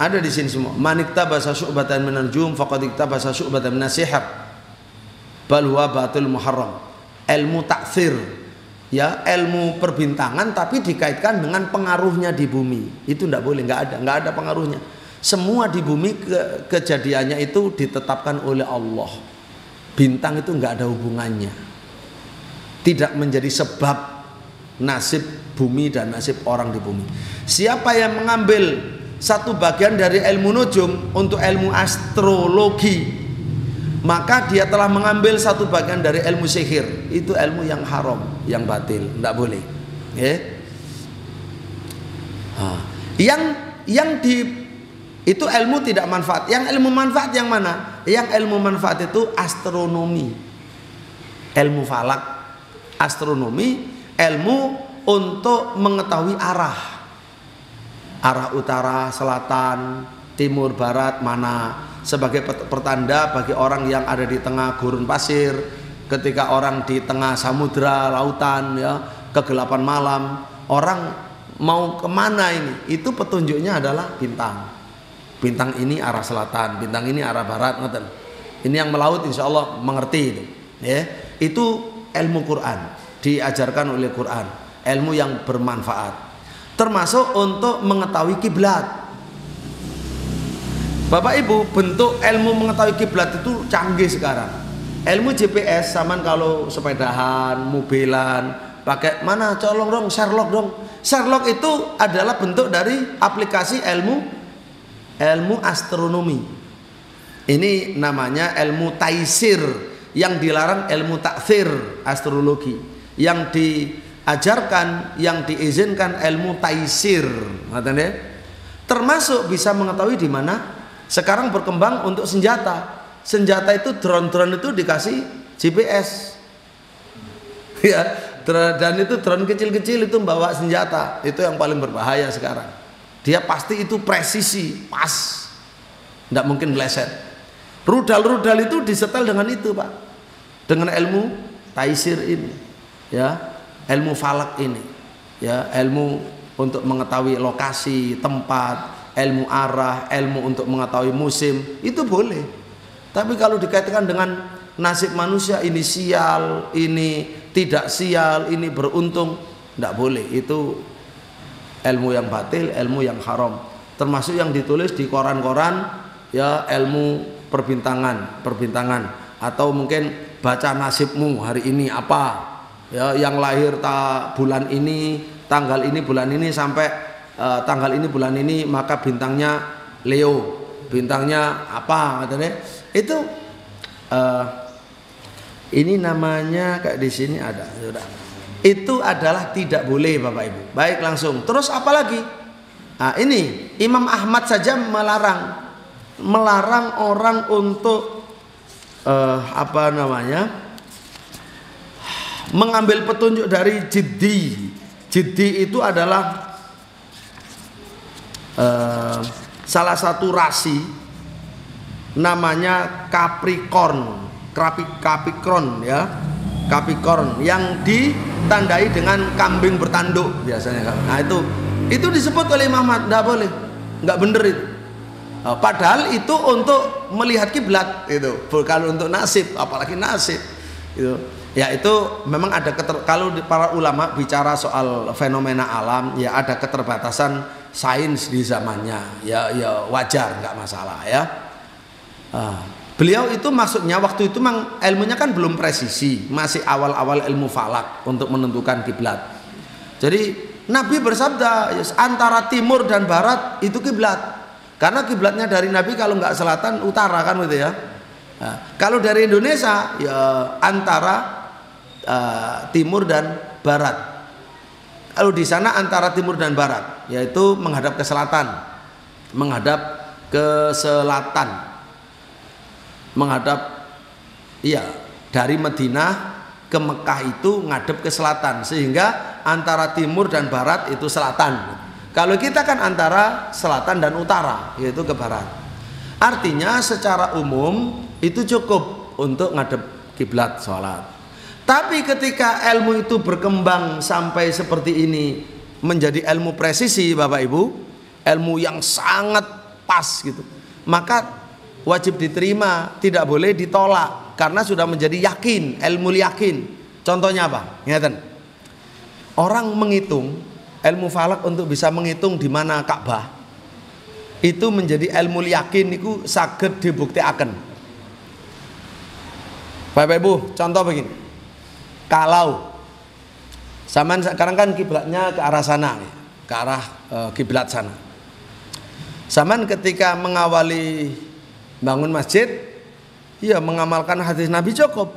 A: ada di sini semua. Man iktabasa syu'batan minan nujum faqad iktabasa syu'batan minas sihr. Bal huwa batil muharram. Ilmu taksir, ya, ilmu perbintangan tapi dikaitkan dengan pengaruhnya di bumi. Itu nggak boleh, nggak ada pengaruhnya. Semua di bumi kejadiannya itu ditetapkan oleh Allah. Bintang itu nggak ada hubungannya. Tidak menjadi sebab nasib bumi dan nasib orang di bumi. Siapa yang mengambil satu bagian dari ilmu nujum untuk ilmu astrologi, maka dia telah mengambil satu bagian dari ilmu sihir. Itu ilmu yang haram, yang batil, tidak boleh. Itu ilmu tidak manfaat. Yang ilmu manfaat yang mana? Yang ilmu manfaat itu astronomi, ilmu falak, astronomi, ilmu untuk mengetahui arah utara, selatan, timur, barat, mana, sebagai pertanda bagi orang yang ada di tengah gurun pasir, ketika orang di tengah samudra, lautan, ya, kegelapan malam, orang mau kemana ini? Itu petunjuknya adalah bintang. Bintang ini arah selatan, bintang ini arah barat, ngoten. Ini yang melaut insya Allah mengerti itu. Ya, itu ilmu Quran, diajarkan oleh Quran, ilmu yang bermanfaat, termasuk untuk mengetahui kiblat. Bapak Ibu, bentuk ilmu mengetahui kiblat itu canggih sekarang. Ilmu GPS, saman kalau sepedahan, mobilan, pakai mana, colong dong, Sherlock dong. Sherlock itu adalah bentuk dari aplikasi ilmu astronomi. Ini namanya ilmu taisir, yang dilarang ilmu taksir, astrologi. Yang diajarkan, yang diizinkan ilmu taisir. Termasuk bisa mengetahui di mana. Sekarang berkembang untuk senjata. Senjata itu drone itu dikasih GPS. Ya, dan itu drone kecil-kecil itu membawa senjata. Itu yang paling berbahaya sekarang. Dia pasti itu presisi, pas, tidak mungkin meleset. Rudal-rudal itu disetel dengan itu, Pak, dengan ilmu taisir ini, ya, ilmu falak ini, ya, ilmu untuk mengetahui lokasi, tempat, ilmu arah, ilmu untuk mengetahui musim, itu boleh. Tapi kalau dikaitkan dengan nasib manusia, ini sial, ini tidak sial, ini beruntung, tidak boleh. Itu ilmu yang batil, ilmu yang haram, termasuk yang ditulis di koran-koran, ya, ilmu perbintangan, atau mungkin baca nasibmu hari ini apa, ya, yang lahir bulan ini, tanggal ini, bulan ini, sampai tanggal ini, bulan ini, maka bintangnya Leo, bintangnya apa, katanya. Itu ini namanya kayak di sini ada, sudah. Itu adalah tidak boleh, Bapak Ibu. Baik, langsung. Terus apa lagi? Nah, ini Imam Ahmad saja melarang orang untuk mengambil petunjuk dari jiddi. Jiddi itu adalah salah satu rasi, namanya Capricorn, ya, Capricorn, yang ditandai dengan kambing bertanduk biasanya kan. Nah, itu disebut oleh Imam Ahmad, tidak boleh, nggak bener itu. Padahal itu untuk melihat kiblat itu, kalau untuk nasib, apalagi nasib itu. Ya, itu memang ada kalau para ulama bicara soal fenomena alam, ya ada keterbatasan sains di zamannya, ya wajar, nggak masalah, ya. Beliau itu maksudnya waktu itu ilmunya kan belum presisi, masih awal-awal ilmu falak untuk menentukan kiblat. Jadi Nabi bersabda antara timur dan barat itu kiblat. Karena kiblatnya dari Nabi kalau nggak selatan utara kan gitu ya. Nah, kalau dari Indonesia ya antara timur dan barat. Kalau di sana antara timur dan barat, yaitu menghadap ke selatan, menghadap dari Madinah ke Mekah itu ngadep ke selatan, sehingga antara timur dan barat itu selatan. Kalau kita kan antara selatan dan utara, yaitu ke barat. Artinya secara umum itu cukup untuk ngadep kiblat sholat. Tapi ketika ilmu itu berkembang sampai seperti ini, menjadi ilmu presisi Bapak Ibu, ilmu yang sangat pas gitu, maka wajib diterima, tidak boleh ditolak. Karena sudah menjadi yakin, ilmu yakin. Contohnya apa? Ngeten. Orang menghitung, ilmu falak untuk bisa menghitung di mana Ka'bah, itu menjadi ilmu yakin itu saged dibuktiaken. Bapak Ibu, contoh begini. Kalau zaman sekarang kan kiblatnya ke arah sana, ke arah kiblat sana. Zaman ketika mengawali bangun masjid, ya mengamalkan hadis Nabi cukup.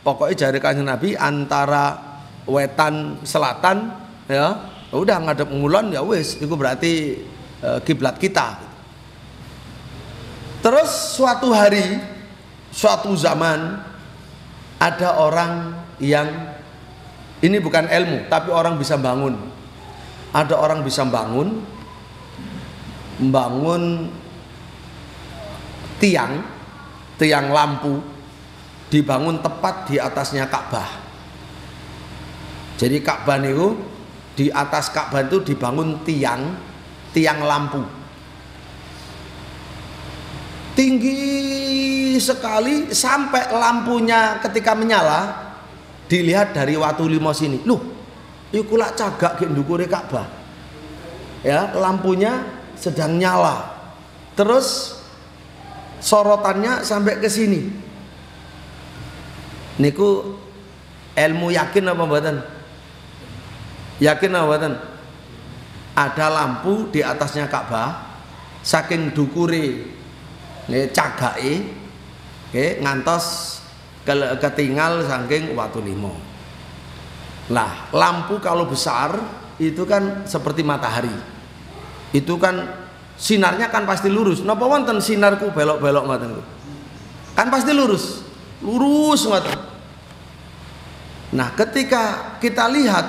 A: Pokoknya jari kanjeng Nabi antara wetan selatan ya, udah ngadep ngulon ya wis, itu berarti kiblat kita. Terus suatu hari, suatu zaman ada orang yang ini bukan ilmu, tapi orang bisa bangun. Ada orang bisa bangun tiang lampu, dibangun tepat di atasnya Ka'bah. Jadi Ka'bah itu, di atas Ka'bah itu dibangun tiang lampu tinggi sekali, sampai lampunya ketika menyala dilihat dari Watu Limo sini. Loh, iku lak cagak ki ndukure Ka'bah. Ya, lampunya sedang nyala. Terus sorotannya sampai ke sini. Niku ilmu yakin apa mboten? Yakin apa mboten? Ada lampu di atasnya Ka'bah, saking dukure cagake ngantos ketinggal saking Watu Limo. Lah, lampu kalau besar itu kan seperti matahari. Itu kan sinarnya kan pasti lurus. Napa wonten sinarku belok-belok ngoten? Kan pasti lurus ngoten. Nah, ketika kita lihat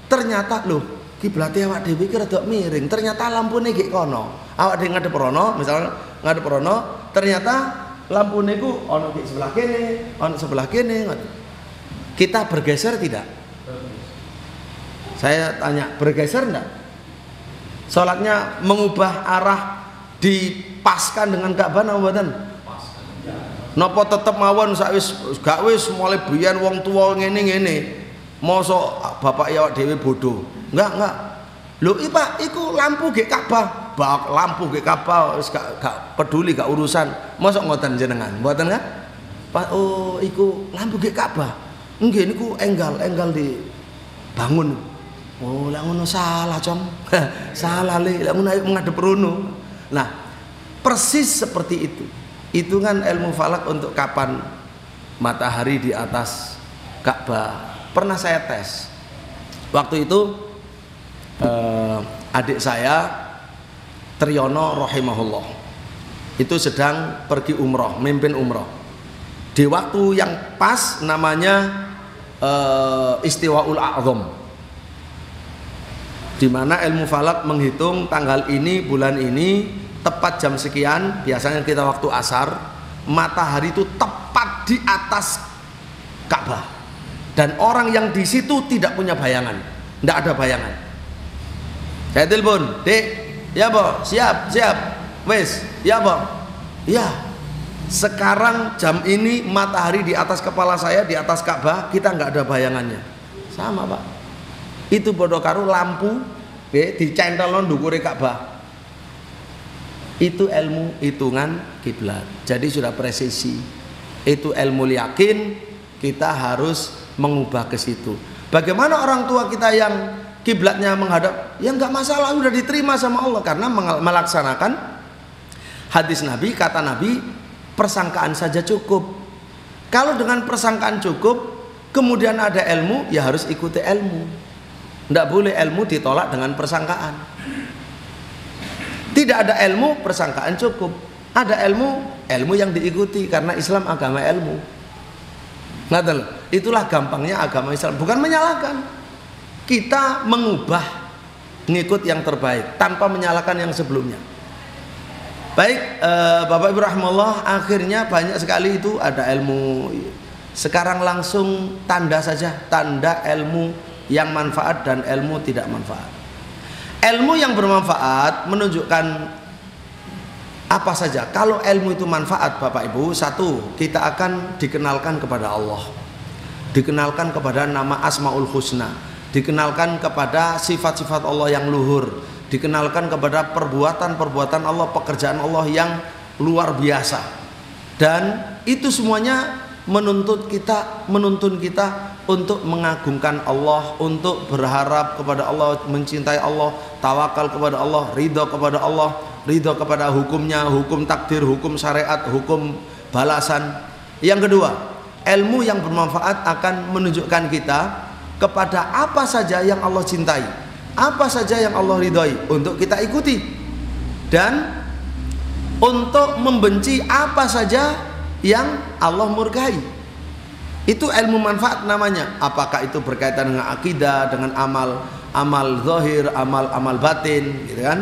A: ternyata loh, kiblate awak dhewe iki rada miring. Ternyata lampune nggih kono. Awak dhewe ngadep rono, misalnya ngadep rono, ternyata lampune ku ana di sebelah kene, ana sebelah kene ngoten. Kita bergeser tidak? Saya tanya, bergeser enggak? Salatnya mengubah arah, dipaskan dengan Ka'bah napa mboten? Napa tetep mawon sakwis gak wis mulai biyen wong tuwa ngene-ngene. Mosok bapak ya awak dhewe bodoh. Enggak. Lho iki Pak, iku lampu nggih Ka'bah. Bak lampu nggih Ka'bah wis gak peduli, gak urusan. Mosok ngoten jenengan? Mboten kan? Pak, oh iku lampu nggih Ka'bah. Nggih niku enggal dibangun. Oh, lek ngono salah, Com. Salah le, lek ngono ngadep rono. Nah, persis seperti itu. Itu kan ilmu falak untuk kapan matahari di atas Ka'bah. Pernah saya tes. Waktu itu adik saya Triyono rahimahullah itu sedang pergi umroh, mimpin umroh. Di waktu yang pas namanya Istiwaul A'zam, di mana ilmu falak menghitung tanggal ini, bulan ini, tepat jam sekian, biasanya kita waktu asar, matahari itu tepat di atas Ka'bah, dan orang yang di situ tidak punya bayangan, tidak ada bayangan. Saya telepon, Dek, ya Bo, siap, wes, ya Bo, ya. Sekarang jam ini matahari di atas kepala saya, di atas Ka'bah, kita nggak ada bayangannya. Sama Pak. Itu bodoh karo lampu dicentol ndukure Ka'bah. Itu ilmu hitungan kiblat. Jadi sudah presisi. Itu ilmu yakin, kita harus mengubah ke situ. Bagaimana orang tua kita yang kiblatnya menghadap, ya nggak masalah, udah diterima sama Allah karena melaksanakan hadis Nabi, kata Nabi, persangkaan saja cukup. Kalau dengan persangkaan cukup, kemudian ada ilmu, ya harus ikuti ilmu. Nggak boleh ilmu ditolak dengan persangkaan. Tidak ada ilmu, persangkaan cukup. Ada ilmu, ilmu yang diikuti karena Islam agama ilmu. Itulah gampangnya agama Islam, bukan menyalahkan. Kita mengubah, ngikut yang terbaik tanpa menyalahkan yang sebelumnya. Baik, Bapak Ibu rahimahullah, akhirnya banyak sekali itu ada ilmu. Sekarang langsung tanda saja, tanda ilmu yang manfaat dan ilmu tidak manfaat. Ilmu yang bermanfaat menunjukkan apa saja. Kalau ilmu itu manfaat, Bapak Ibu, satu, kita akan dikenalkan kepada Allah, dikenalkan kepada nama Asmaul Husna, dikenalkan kepada sifat-sifat Allah yang luhur, dikenalkan kepada perbuatan-perbuatan Allah, pekerjaan Allah yang luar biasa. Dan itu semuanya menuntun kita untuk mengagungkan Allah, untuk berharap kepada Allah, mencintai Allah, tawakal kepada Allah, ridho kepada Allah, ridho kepada hukumnya, hukum takdir, hukum syariat, hukum balasan. Yang kedua, ilmu yang bermanfaat akan menunjukkan kita kepada apa saja yang Allah cintai, apa saja yang Allah ridhoi untuk kita ikuti, dan untuk membenci apa saja yang Allah murkai. Itu ilmu manfaat namanya. Apakah itu berkaitan dengan akidah, dengan amal zahir, amal batin, gitu kan?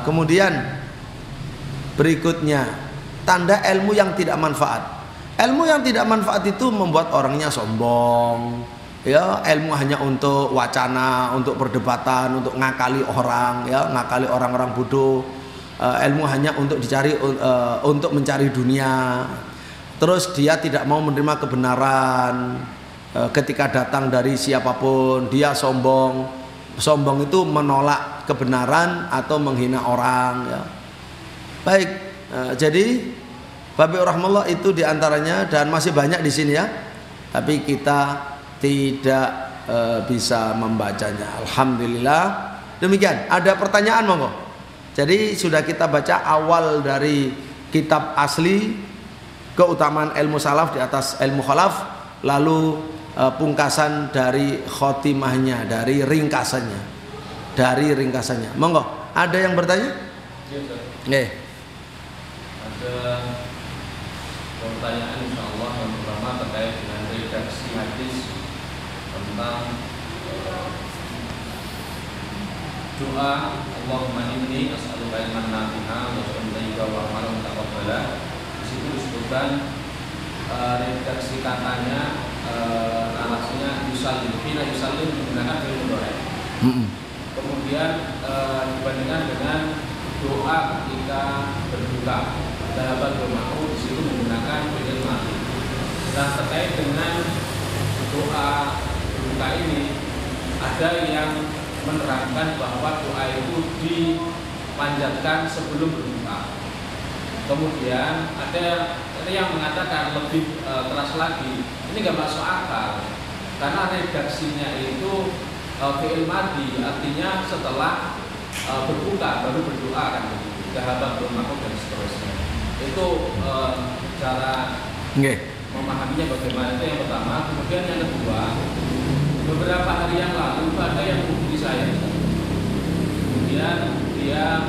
A: Kemudian berikutnya, tanda ilmu yang tidak manfaat. Ilmu yang tidak manfaat itu membuat orangnya sombong, ya, ilmu hanya untuk wacana, untuk perdebatan, untuk ngakali orang, ya, ngakali orang-orang bodoh. Ilmu hanya untuk dicari, untuk mencari dunia. Terus dia tidak mau menerima kebenaran ketika datang dari siapapun. Dia sombong. Sombong itu menolak kebenaran atau menghina orang, ya. Baik, jadi Bapak rahmatullah itu diantaranya, dan masih banyak di sini, ya. Tapi kita tidak bisa membacanya. Alhamdulillah. Demikian. Ada pertanyaan monggo? Jadi sudah kita baca awal dari kitab asli, keutamaan ilmu salaf di atas ilmu khalaf, lalu pungkasan dari khotimahnya, dari ringkasannya, Monggo, ada yang bertanya?
B: Ada pertanyaan insyaallah. Yang pertama terkait dengan redaksi hadis tentang doa Allahumma inni as'aluka ilman nafi'a wa rizqan wa amalan mutaqabbala. Di situ disebutkan redaksi katanya, narasinya yusallim, hina yusallim menggunakan fi'il mudhari. Kemudian dibandingkan dengan doa ketika berbuka, sahabat bermakmum, di situ menggunakan fi'il madhi. Dan terkait dengan doa berbuka ini, ada yang menerangkan bahwa doa itu dipanjatkan sebelum berbuka. Kemudian ada yang mengatakan lebih keras lagi, ini nggak masuk akal karena redaksinya itu fi'il madhi, artinya setelah berbuka baru berdoa, kan begitu, sahabat bermakmum dan seterusnya. Itu cara memahaminya bagaimana. Itu yang pertama. Kemudian yang kedua, beberapa hari yang lalu ada yang menghubungi saya, kemudian dia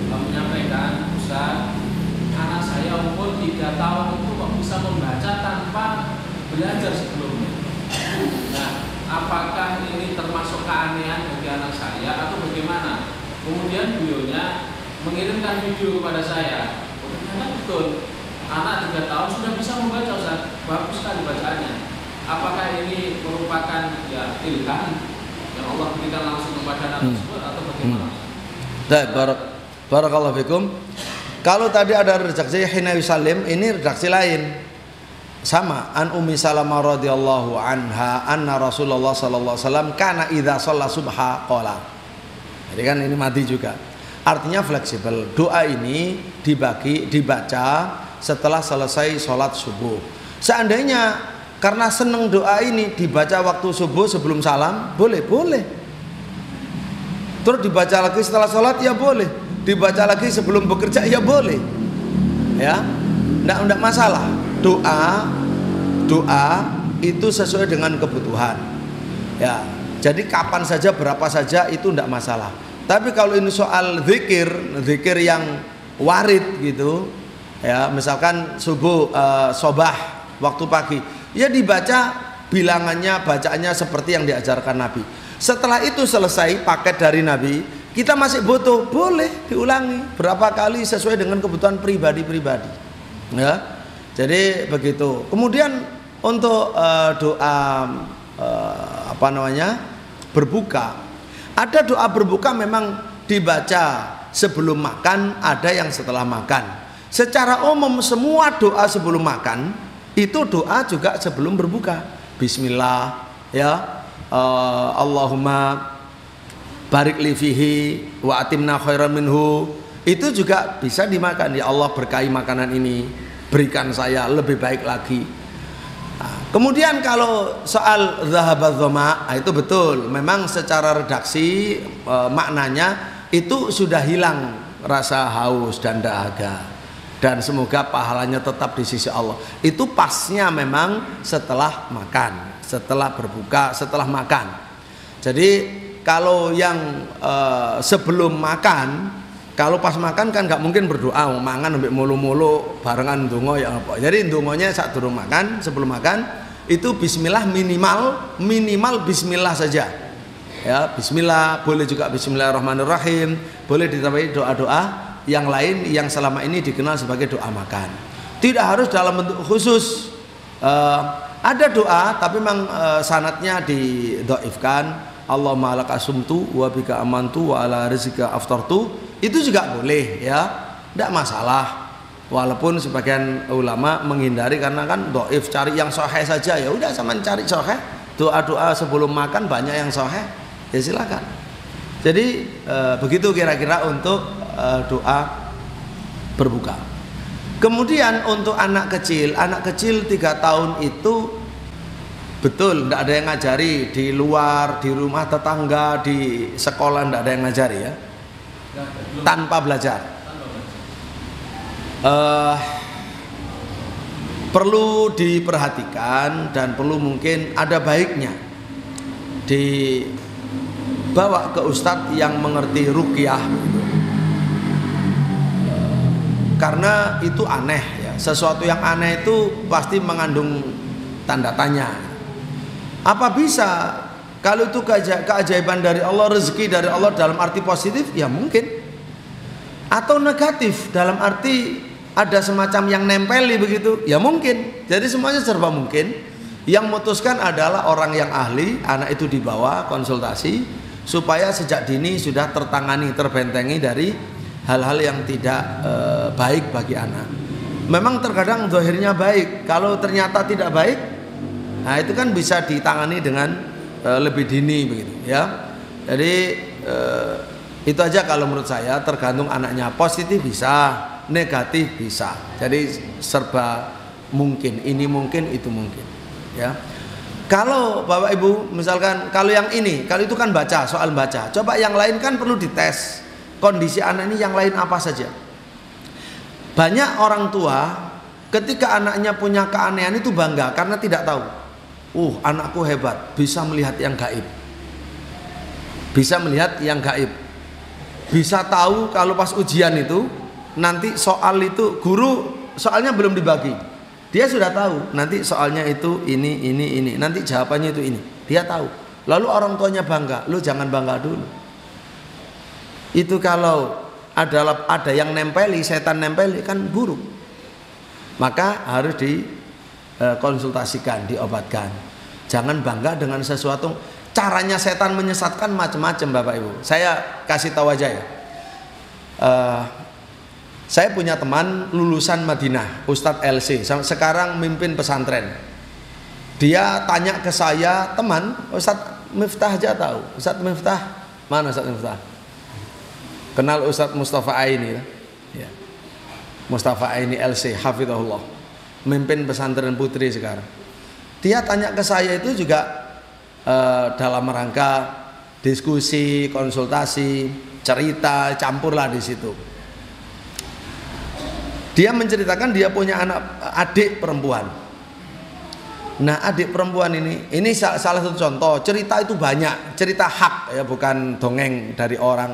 B: menyampaikan, Ustaz, anak saya umur 3 tahun itu kok bisa membaca tanpa belajar sebelumnya. Nah, apakah ini termasuk keanehan bagi anak saya atau bagaimana? Kemudian beliaunya mengirimkan video kepada saya. Ternyata betul, anak 3 tahun sudah bisa membaca, Ustaz. Bagus sekali bacaannya. Apakah ini merupakan ilham yang Allah berikan langsung kepada anak tersebut atau bagaimana?
A: Baik, barakallahu fikum. Kalau tadi ada redaksi hina yusallim, ini redaksi lain. Sama, an Ummi Salamah radhiyallahu anha anna Rasulullah sallallahu alaihi wasallam kana idza shalla subha qala. Jadi kan ini mati juga. Artinya fleksibel. Doa ini dibaca setelah selesai sholat subuh. Seandainya karena seneng doa ini dibaca waktu subuh sebelum salam, boleh. Terus dibaca lagi setelah sholat ya boleh, dibaca lagi sebelum bekerja ya boleh, ya, enggak masalah. Doa itu sesuai dengan kebutuhan, ya. Jadi kapan saja, berapa saja itu enggak masalah. Tapi kalau ini soal zikir yang warid gitu, ya, misalkan subuh, sobah, waktu pagi, ya dibaca bilangannya, bacaannya seperti yang diajarkan Nabi. Setelah itu selesai paket dari Nabi, kita masih butuh, boleh diulangi berapa kali sesuai dengan kebutuhan pribadi-pribadi, ya. Jadi begitu. Kemudian untuk doa berbuka, ada doa berbuka memang dibaca sebelum makan, ada yang setelah makan. Secara umum semua doa sebelum makan itu doa juga sebelum berbuka. Bismillah, ya. Allahumma barik li fihi wa atimna khairan minhu, itu juga bisa dimakan. Ya Allah, berkahi makanan ini, berikan saya lebih baik lagi. Nah, kemudian kalau soal zahabadz dzama, itu betul, memang secara redaksi maknanya itu sudah hilang rasa haus dan dahaga, dan semoga pahalanya tetap di sisi Allah. Itu pasnya memang setelah makan, setelah berbuka, setelah makan. Jadi kalau yang sebelum makan, kalau pas makan kan nggak mungkin berdoa, mangan sampai mulu-mulu barengan ndonga ya apa. Jadi ndonganya saat durung makan, sebelum makan itu bismillah, minimal bismillah saja. Ya, bismillah, boleh juga bismillahirrahmanirrahim, boleh ditambahi doa-doa yang lain yang selama ini dikenal sebagai doa makan. Tidak harus dalam bentuk khusus. Ada doa tapi memang sanadnya didhaifkan. Allahumma laka sumtu wa bika amantu wa ala rizqika aftartu, itu juga boleh, ya, tidak masalah. Walaupun sebagian ulama menghindari karena kan dhaif, cari yang sahih saja, ya udah sama cari sahih. Doa-doa sebelum makan banyak yang sahih, ya silakan. Jadi begitu kira-kira untuk doa berbuka. Kemudian untuk anak kecil 3 tahun itu betul, tidak ada yang ngajari di luar, di rumah tetangga, di sekolah tidak ada yang ngajari, ya, tanpa belajar. Perlu diperhatikan dan perlu mungkin ada baiknya dibawa ke ustadz yang mengerti ruqyah, karena itu aneh, ya. Sesuatu yang aneh itu pasti mengandung tanda tanya. Apa bisa? Kalau itu keajaiban dari Allah, rezeki dari Allah dalam arti positif, ya mungkin. Atau negatif dalam arti ada semacam yang nempeli begitu, ya mungkin. Jadi semuanya serba mungkin. Yang memutuskan adalah orang yang ahli, anak itu dibawa konsultasi supaya sejak dini sudah tertangani, terbentengi dari hal-hal yang tidak baik bagi anak. Memang terkadang zahirnya baik, kalau ternyata tidak baik, nah itu kan bisa ditangani dengan lebih dini begitu, ya. Jadi itu aja kalau menurut saya, tergantung anaknya, positif bisa, negatif bisa. Jadi serba mungkin, ini mungkin, itu mungkin, ya. Kalau Bapak Ibu misalkan kalau yang ini, kalau itu kan baca, soal baca. Coba yang lain kan perlu dites. Kondisi anak ini yang lain apa saja. Banyak orang tua ketika anaknya punya keanehan itu bangga karena tidak tahu. Anakku hebat, bisa melihat yang gaib. Bisa melihat yang gaib. Bisa tahu kalau pas ujian itu nanti soal itu guru soalnya belum dibagi. Dia sudah tahu nanti soalnya itu ini, nanti jawabannya itu ini. Dia tahu. Lalu orang tuanya bangga. Lu jangan bangga dulu. Itu kalau ada yang nempeli, setan nempeli kan buruk. Maka harus dikonsultasikan, diobatkan. Jangan bangga dengan sesuatu. Caranya setan menyesatkan macam-macam, Bapak Ibu. Saya kasih tahu aja, ya. Saya punya teman lulusan Madinah, Ustadz LC, sekarang mimpin pesantren. Dia tanya ke saya, teman, Ustadz Miftah aja tahu. Ustadz Miftah, mana Ustadz Miftah? Kenal Ustadz Mustafa Aini, ya. Mustafa Aini LC, hafizahullah, mimpin pesantren putri sekarang. Dia tanya ke saya itu juga dalam rangka diskusi, konsultasi, cerita, campurlah di situ. Dia menceritakan dia punya adik perempuan. Nah, adik perempuan ini salah satu contoh. Cerita itu banyak, cerita hak ya, bukan dongeng dari orang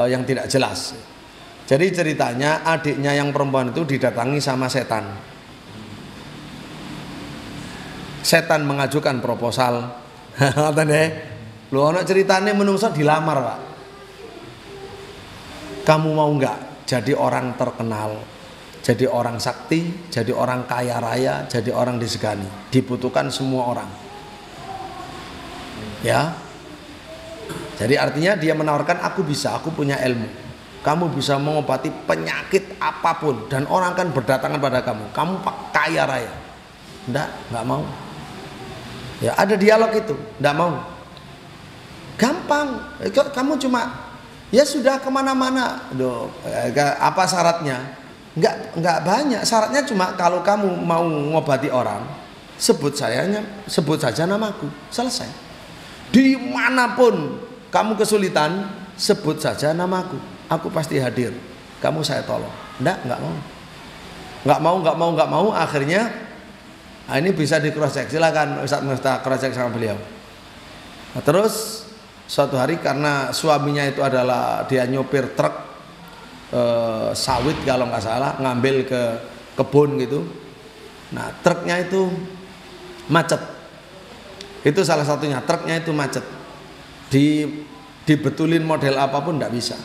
A: yang tidak jelas. Jadi ceritanya adiknya yang perempuan itu didatangi sama setan. Setan mengajukan proposal. Ngoten nggih. Lho ana ceritane menungso dilamar, Pak. Kamu mau enggak jadi orang terkenal, jadi orang sakti, jadi orang kaya raya, jadi orang disegani, dibutuhkan semua orang. Ya. Jadi artinya dia menawarkan, aku bisa, aku punya ilmu. Kamu bisa mengobati penyakit apapun dan orang akan berdatangan pada kamu. Kamu kaya raya. Enggak mau. Ya, ada dialog itu, enggak mau. Gampang. Kamu cuma ya sudah kemana-mana. Apa syaratnya? Enggak banyak. Syaratnya cuma kalau kamu mau ngobati orang, sebut saja namaku. Selesai. Dimanapun kamu kesulitan, sebut saja namaku. Aku pasti hadir. Kamu saya tolong. Enggak mau. Enggak mau. Akhirnya ini bisa di cross check. Silakan Ustaz Miftah cross check sama beliau. Nah, terus suatu hari karena suaminya itu adalah dia nyopir truk sawit kalau nggak salah, ngambil ke kebun gitu. Nah, truknya itu macet. Itu salah satunya, truknya itu macet. Dibetulin model apapun nggak bisa.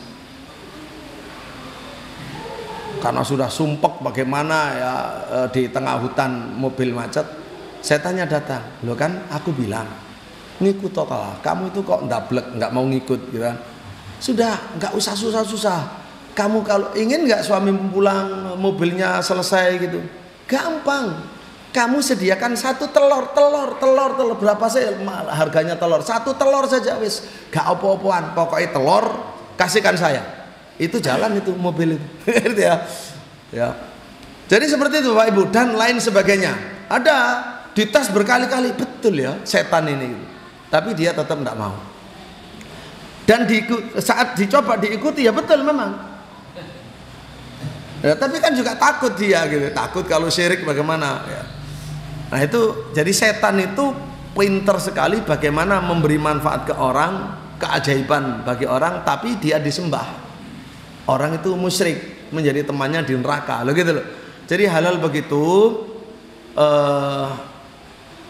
A: Karena sudah sumpek bagaimana ya di tengah hutan mobil macet, setannya datang. Loh kan aku bilang, ngikut kalah. Kamu itu kok ndablek, nggak mau ngikut gitu kan. Sudah, nggak usah susah-susah. Kamu kalau ingin nggak suami pulang, mobilnya selesai gitu, gampang. Kamu sediakan satu telur berapa sih harganya telur? Satu telur saja wis, gak opo-opoan. Pokoknya telur kasihkan saya. Itu jalan itu mobil itu. Ya. Jadi seperti itu Pak Ibu dan lain sebagainya. Ada dites berkali-kali, betul ya setan ini. Tapi dia tetap tidak mau. Dan saat dicoba diikuti ya betul memang. Ya, tapi kan juga takut dia gitu. Takut kalau syirik bagaimana ya. Nah itu jadi setan itu pinter sekali bagaimana memberi manfaat ke orang, keajaiban bagi orang, tapi dia disembah. Orang itu musyrik, menjadi temannya di neraka, loh gitu loh. Jadi halal begitu.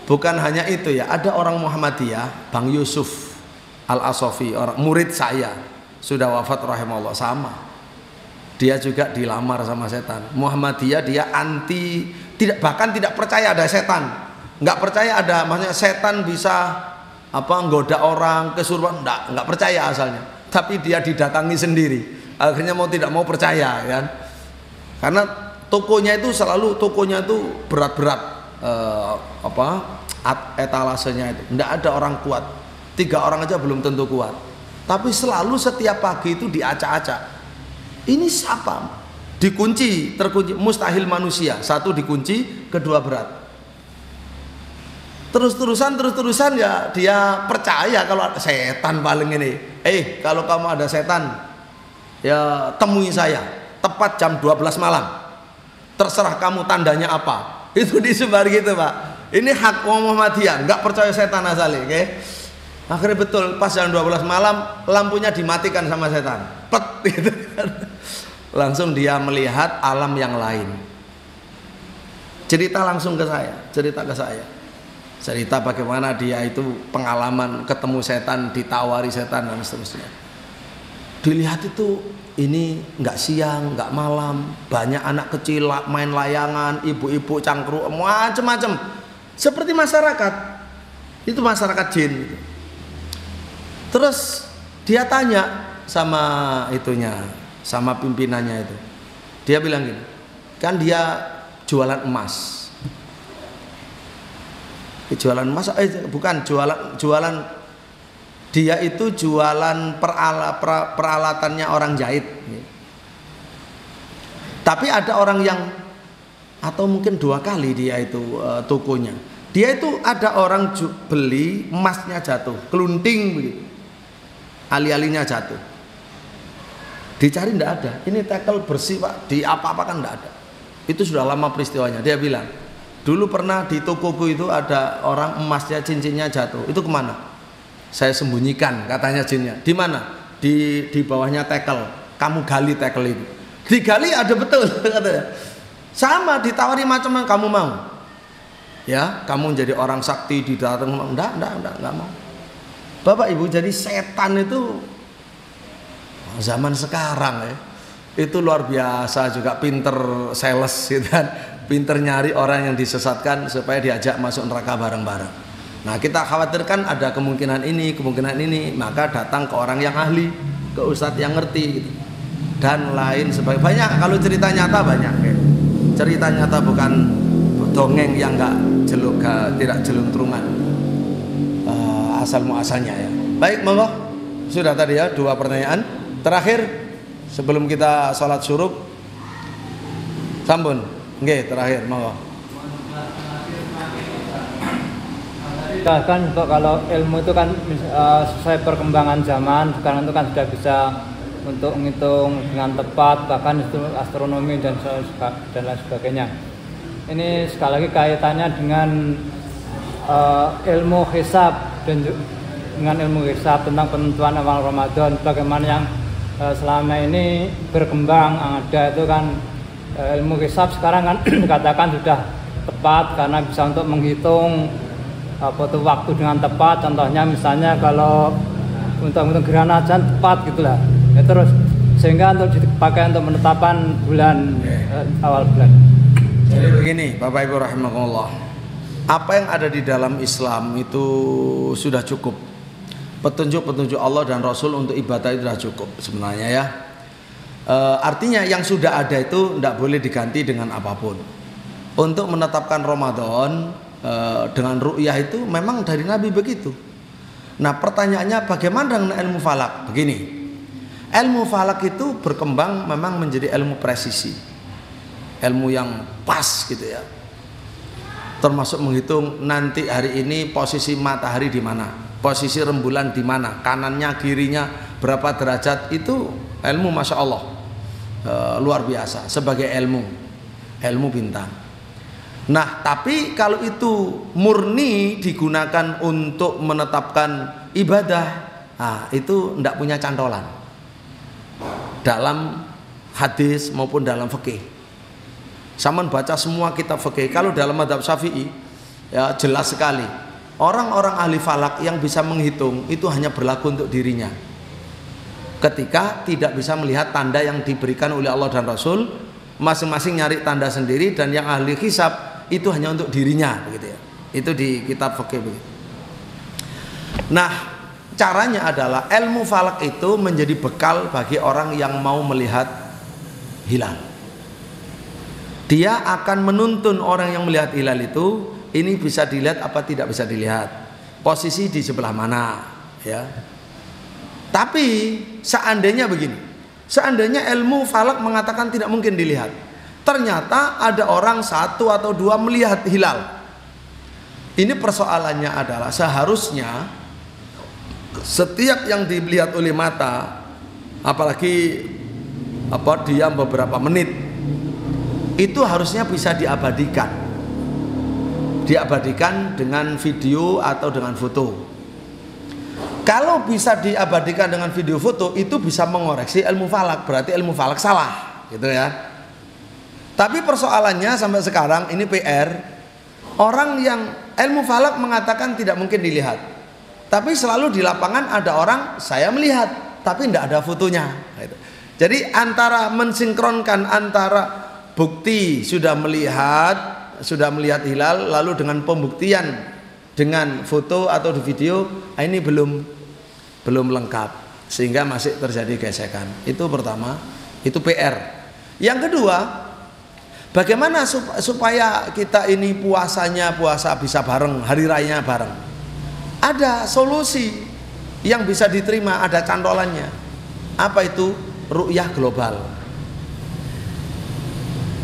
A: Bukan hanya itu ya, ada orang Muhammadiyah, Bang Yusuf Al-Asofi, orang murid saya, sudah wafat rahimahullah, sama. Dia juga dilamar sama setan. Muhammadiyah dia bahkan tidak percaya ada setan, nggak percaya ada, maksudnya setan bisa nggoda orang, kesurupan, nggak percaya asalnya. Tapi dia didatangi sendiri. Akhirnya mau tidak mau percaya kan, karena tokonya itu berat-berat etalasenya itu, tidak ada orang kuat, 3 orang aja belum tentu kuat, tapi selalu setiap pagi itu diacak-acak. Ini siapa? Terkunci, mustahil manusia. 1 dikunci, 2 berat. Terus-terusan ya dia percaya kalau setan paling ini. Kalau kamu ada setan, ya temui saya tepat jam 12 malam. Terserah kamu tandanya apa. Itu disebar gitu Pak. Ini hak Muhammadiyah, nggak percaya setan asali, oke? Akhirnya betul pas jam 12 malam lampunya dimatikan sama setan. Pet gitu kan. Langsung dia melihat alam yang lain. Cerita langsung ke saya, cerita bagaimana dia itu pengalaman ketemu setan, ditawari setan dan seterusnya. Dilihat itu ini nggak siang, nggak malam, banyak anak kecil main layangan, ibu-ibu cangkruk, macam-macam. Seperti masyarakat, itu masyarakat jin. Terus dia tanya sama sama pimpinannya itu. Dia bilang gini, kan dia jualan emas. Jualan emas, bukan jualan. Dia itu jualan peralatannya orang jahit. Tapi ada orang yang, atau mungkin 2 kali dia itu tokonya. Dia itu ada orang beli emasnya jatuh, kelunting begitu. ali-alinya jatuh. Dicari tidak ada. Ini tekel bersih Pak, di apa-apakan tidak ada. Itu sudah lama peristiwanya. Dia bilang, dulu pernah di tokoku itu ada orang emasnya, cincinnya jatuh. Itu kemana? Saya sembunyikan, katanya jinnya. Di mana? Di bawahnya tekel. Kamu gali tekel itu. Digali ada betul, katanya. Sama, ditawari macam-macam, kamu mau? Ya, kamu jadi orang sakti di datang, enggak mau. Bapak Ibu, jadi setan itu zaman sekarang ya, itu luar biasa, juga pinter sales gitu kan, pinter nyari orang yang disesatkan supaya diajak masuk neraka bareng-bareng. Nah, kita khawatirkan ada kemungkinan ini, maka datang ke orang yang ahli, ke ustadz yang ngerti gitu. Dan lain sebagainya. Banyak, kalau cerita nyata banyak ya. Cerita nyata, bukan dongeng yang tidak jeluntrungan asal muasalnya ya. Baik, monggo. Sudah tadi ya 2 pertanyaan. Terakhir sebelum kita sholat syuruk, sampun. Nggih, terakhir monggo.
C: Kan kalau ilmu itu kan sesuai perkembangan zaman, sekarang itu kan sudah bisa untuk menghitung dengan tepat, bahkan itu astronomi dan lain sebagainya. Ini sekali lagi kaitannya dengan ilmu hisab dan dengan ilmu hisab tentang penentuan awal Ramadan, bagaimana yang selama ini berkembang ada itu kan ilmu hisab sekarang kan dikatakan sudah tepat karena bisa untuk menghitung waktu dengan tepat. Contohnya misalnya kalau untuk menghitung gerhana ajan tepat gitulah. Ya, terus sehingga untuk dipakai untuk menetapkan bulan awal bulan.
A: Jadi begini, Bapak Ibu rahimakumullah. Apa yang ada di dalam Islam itu sudah cukup. Petunjuk-petunjuk Allah dan Rasul untuk ibadah itu sudah cukup sebenarnya ya. Artinya yang sudah ada itu tidak boleh diganti dengan apapun. Untuk menetapkan Ramadan dengan ru'yah itu memang dari Nabi begitu. Nah, pertanyaannya bagaimana dengan ilmu falak? Begini, ilmu falak itu berkembang memang menjadi ilmu presisi, ilmu yang pas gitu ya. Termasuk menghitung nanti hari ini posisi matahari di mana, posisi rembulan di mana, kanannya kirinya berapa derajat, itu ilmu masya Allah luar biasa sebagai ilmu bintang. Nah, tapi kalau itu murni digunakan untuk menetapkan ibadah, nah, itu tidak punya cantolan dalam hadis maupun dalam fikih. Saman baca semua kitab fikih. Kalau dalam mazhab Syafi'i ya jelas sekali, orang-orang ahli falak yang bisa menghitung itu hanya berlaku untuk dirinya. Ketika tidak bisa melihat tanda yang diberikan oleh Allah dan Rasul, masing-masing nyari tanda sendiri, dan yang ahli hisab itu hanya untuk dirinya begitu ya. Itu di kitab fikih begitu. Nah, caranya adalah ilmu falak itu menjadi bekal bagi orang yang mau melihat hilal. Dia akan menuntun orang yang melihat hilal itu, ini bisa dilihat apa tidak bisa dilihat, posisi di sebelah mana ya. Tapi seandainya begini, seandainya ilmu falak mengatakan tidak mungkin dilihat, ternyata ada orang 1 atau 2 melihat hilal. Ini persoalannya adalah seharusnya setiap yang dilihat oleh mata, apalagi diam beberapa menit, itu harusnya bisa diabadikan dengan video atau dengan foto. Kalau bisa diabadikan dengan video foto, itu bisa mengoreksi ilmu falak, berarti ilmu falak salah gitu ya. Tapi persoalannya sampai sekarang ini PR, orang yang ilmu falak mengatakan tidak mungkin dilihat, tapi selalu di lapangan ada orang saya melihat tapi tidak ada fotonya gitu. Jadi antara mensinkronkan antara bukti sudah melihat hilal lalu dengan pembuktian dengan foto atau di video, ini belum lengkap, sehingga masih terjadi gesekan. Itu pertama, itu PR. Yang kedua, bagaimana supaya kita ini puasa bisa bareng, hari rayanya bareng. Ada solusi yang bisa diterima, ada cantolannya. Apa itu? Ru'yah global.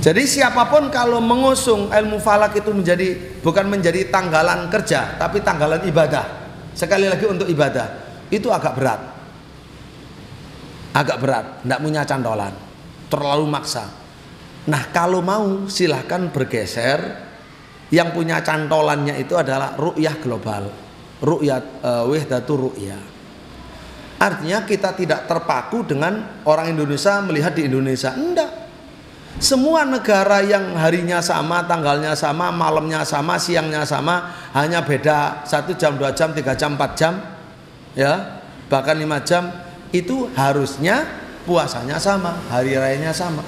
A: Jadi siapapun kalau mengusung ilmu falak itu bukan menjadi tanggalan kerja, tapi tanggalan ibadah. Sekali lagi untuk ibadah, itu agak berat. agak berat, tidak punya cantolan, terlalu maksa. Nah kalau mau silahkan bergeser. Yang punya cantolannya itu adalah ru'yah global, ru'yat wahdatur ru'yah. Artinya kita tidak terpaku dengan orang Indonesia melihat di Indonesia. Enggak. Semua negara yang harinya sama, tanggalnya sama, malamnya sama, siangnya sama, hanya beda 1 jam, 2 jam, 3 jam, 4 jam, ya, bahkan 5 jam, itu harusnya puasanya sama, hari rayanya sama.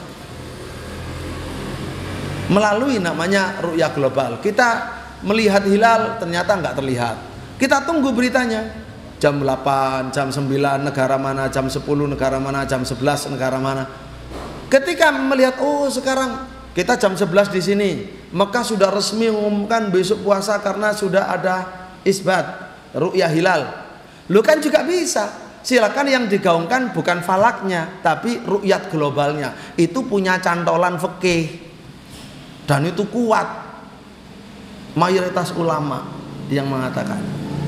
A: Melalui namanya ru'yah global, kita melihat hilal ternyata nggak terlihat, kita tunggu beritanya jam 8, jam 9 negara mana, jam 10 negara mana, jam 11 negara mana. Ketika melihat, oh sekarang kita jam 11 di sini, Mekah sudah resmi mengumumkan besok puasa karena sudah ada isbat ru'yah hilal. Lu kan juga bisa, silakan. Yang digaungkan bukan falaknya tapi ru'yat globalnya, itu punya cantolan fikih. Dan itu kuat, mayoritas ulama yang mengatakan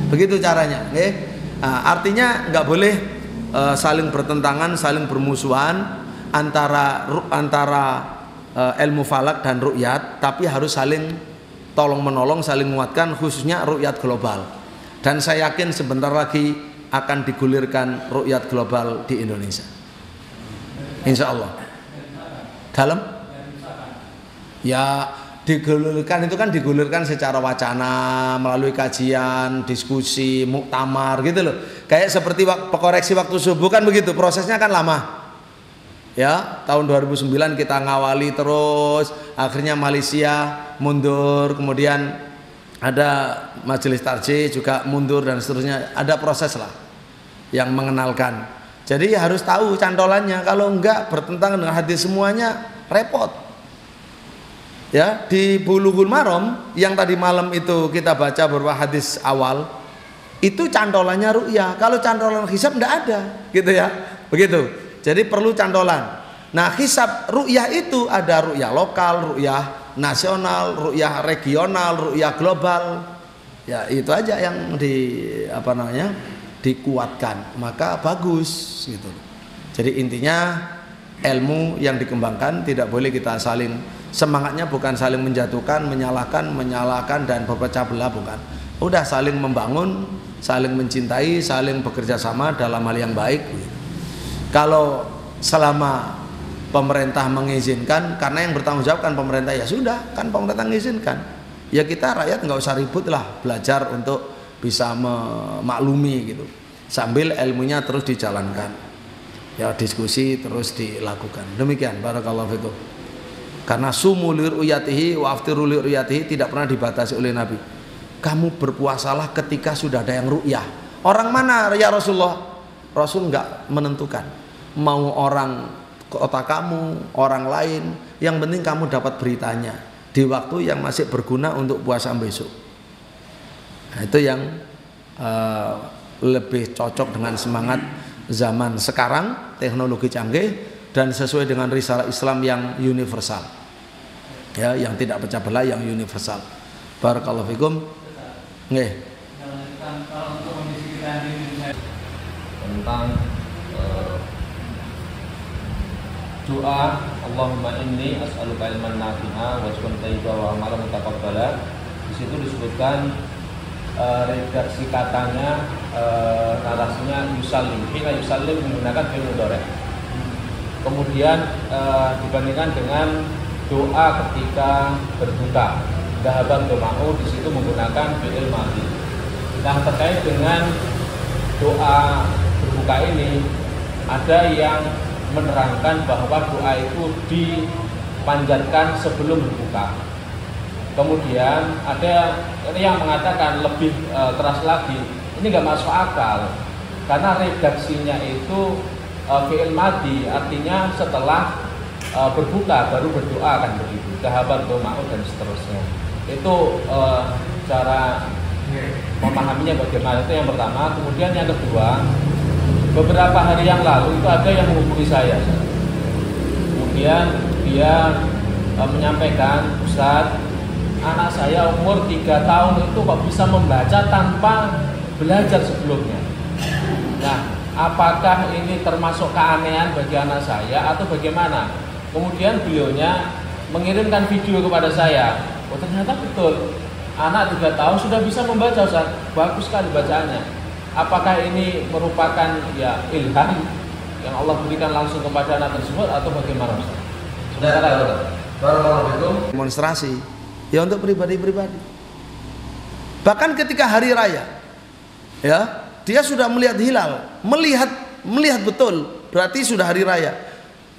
A: begitu caranya. Nah, artinya nggak boleh saling bertentangan, saling bermusuhan antara ilmu falak dan ru'yat, tapi harus saling tolong menolong, saling menguatkan, khususnya ru'yat global. Dan saya yakin sebentar lagi akan digulirkan ru'yat global di Indonesia, insya Allah. Dalam ya digulirkan itu kan digulirkan secara wacana, melalui kajian, diskusi, muktamar gitu loh. Kayak seperti koreksi waktu subuh kan begitu, prosesnya kan lama. Ya, tahun 2009 kita ngawali terus, akhirnya Malaysia mundur, kemudian ada majelis tarjih juga mundur dan seterusnya. Ada proses lah yang mengenalkan. Jadi harus tahu cantolannya, kalau enggak bertentangan dengan hadis semuanya repot. Ya, di Bulughul Maram yang tadi malam itu kita baca beberapa hadis awal, itu cantolannya ru'yah. Kalau cantolan hisab enggak ada, gitu ya. Begitu. Jadi perlu cantolan. Nah, hisab ru'yah itu ada ru'yah lokal, ru'yah nasional, ru'yah regional, ru'yah global. Ya, itu aja yang dikuatkan. Maka bagus gitu. Jadi intinya ilmu yang dikembangkan tidak boleh kita saling, semangatnya bukan saling menjatuhkan, menyalahkan dan berpecah belah, bukan. Udah saling membangun, saling mencintai, saling bekerja sama dalam hal yang baik. Kalau selama pemerintah mengizinkan, karena yang bertanggung jawab kan pemerintah, ya sudah, kan pemerintah mengizinkan. Ya kita rakyat nggak usah ribut lah, belajar untuk bisa memaklumi gitu. Sambil ilmunya terus dijalankan. Ya diskusi terus dilakukan. Demikian, barakallahu fikum. Karena sumu li ru'yatihi wa aftiru li ru'yatihi tidak pernah dibatasi oleh Nabi. Kamu berpuasalah ketika sudah ada yang ru'yah. Orang mana ya Rasulullah? Rasul enggak menentukan. Mau orang kota kamu, orang lain, yang penting kamu dapat beritanya di waktu yang masih berguna untuk puasa besok. Nah, itu yang lebih cocok dengan semangat zaman sekarang, teknologi canggih dan sesuai dengan risalah Islam yang universal, ya, yang tidak pecah belah, yang universal. Barakallahu fikum. Nggih.
B: Tentang doa Allahumma inni as'aluka ilman nafi'a wa rizqan thayyiban wa amalan mutaqabbala. Di situ disebutkan redaksi katanya, narasinya yusallim. Hina yusallim menggunakan fi'il mudhari'. Kemudian dibandingkan dengan doa ketika berbuka, dhahaban doma'u, di situ menggunakan fi'il madhi. Nah, terkait dengan doa berbuka ini, ada yang menerangkan bahwa doa itu dipanjatkan sebelum berbuka. Kemudian ada yang mengatakan lebih keras lagi, ini nggak masuk akal karena redaksinya itu fi'il madhi, artinya setelah berbuka baru berdoa, kan begitu, dhahaban doma'u dan seterusnya. Itu cara memahaminya bagaimana, itu yang pertama. Kemudian yang kedua, beberapa hari yang lalu itu ada yang menghubungi saya. Kemudian dia menyampaikan, Ustaz, anak saya umur 3 tahun itu kok bisa membaca tanpa belajar sebelumnya. Nah, apakah ini termasuk keanehan bagi anak saya atau bagaimana? Kemudian beliaunya mengirimkan video kepada saya. Oh ternyata betul, anak 3 tahun sudah bisa membaca Ustaz. Bagus sekali bacaannya. Apakah ini merupakan ya ilham yang Allah berikan langsung kepada anak tersebut atau bagaimana Ustaz?
A: Demonstrasi ya untuk pribadi-pribadi. Bahkan ketika hari raya, ya dia sudah melihat hilal, melihat betul, berarti sudah hari raya.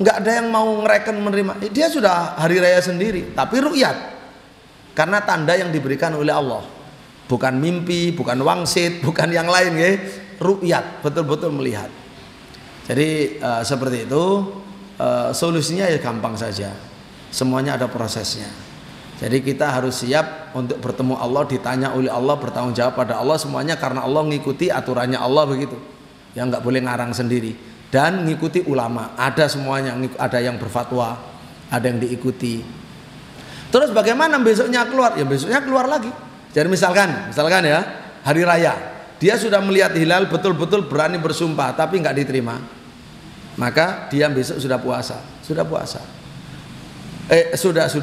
A: Nggak ada yang mau ngereken menerima. Dia sudah hari raya sendiri, tapi ru'yat, karena tanda yang diberikan oleh Allah, bukan mimpi, bukan wangsit, bukan yang lain, ya. Ru'yat, betul-betul melihat. Jadi seperti itu. Solusinya ya gampang saja, semuanya ada prosesnya. Jadi kita harus siap untuk bertemu Allah, ditanya oleh Allah, bertanggung jawab pada Allah, semuanya karena Allah ngikuti aturannya Allah begitu. Ya nggak boleh ngarang sendiri dan ngikuti ulama. Ada semuanya, ada yang berfatwa, ada yang diikuti. Terus bagaimana besoknya keluar? Ya besoknya keluar lagi. Jadi misalkan ya hari raya, dia sudah melihat hilal betul-betul berani bersumpah tapi nggak diterima. Maka dia besok sudah puasa, sudah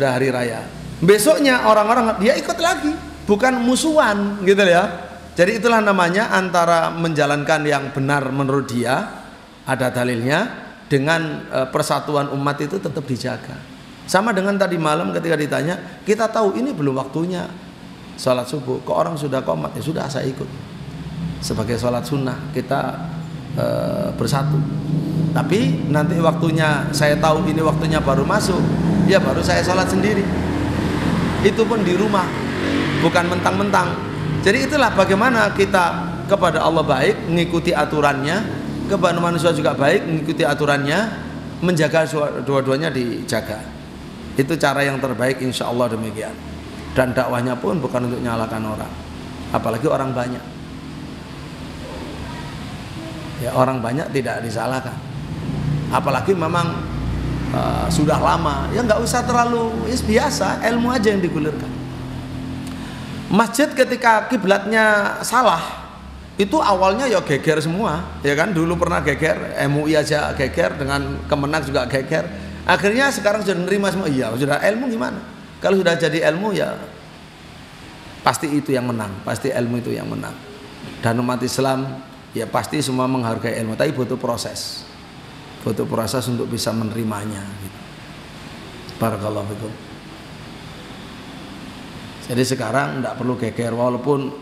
A: hari raya. Besoknya orang-orang dia ikut lagi, bukan musuhan gitu ya. Jadi itulah namanya antara menjalankan yang benar menurut dia, ada dalilnya, dengan persatuan umat itu tetap dijaga. Sama dengan tadi malam ketika ditanya, kita tahu ini belum waktunya sholat subuh, kok orang sudah qomat, ya sudah saya ikut. Sebagai sholat sunnah kita bersatu. Tapi nanti waktunya saya tahu ini waktunya baru masuk, ya baru saya sholat sendiri. Itu pun di rumah, bukan mentang-mentang. Jadi itulah bagaimana kita kepada Allah baik, mengikuti aturannya, kepada manusia juga baik, mengikuti aturannya, menjaga dua-duanya dijaga. Itu cara yang terbaik insya Allah demikian. Dan dakwahnya pun bukan untuk menyalahkan orang, apalagi orang banyak. Ya orang banyak tidak disalahkan. Apalagi memang sudah lama, ya nggak usah terlalu biasa, ilmu aja yang digulirkan. Masjid ketika kiblatnya salah, itu awalnya ya geger semua, ya kan? Dulu pernah geger, MUI aja geger, dengan Kemenak juga geger. Akhirnya sekarang sudah menerima semua. Iya, sudah ilmu gimana? Kalau sudah jadi ilmu ya pasti itu yang menang, pasti ilmu itu yang menang. Dan umat Islam ya pasti semua menghargai ilmu, tapi butuh proses. Butuh proses untuk bisa menerimanya gitu. Barakallahu fikum. Jadi sekarang tidak perlu geger, walaupun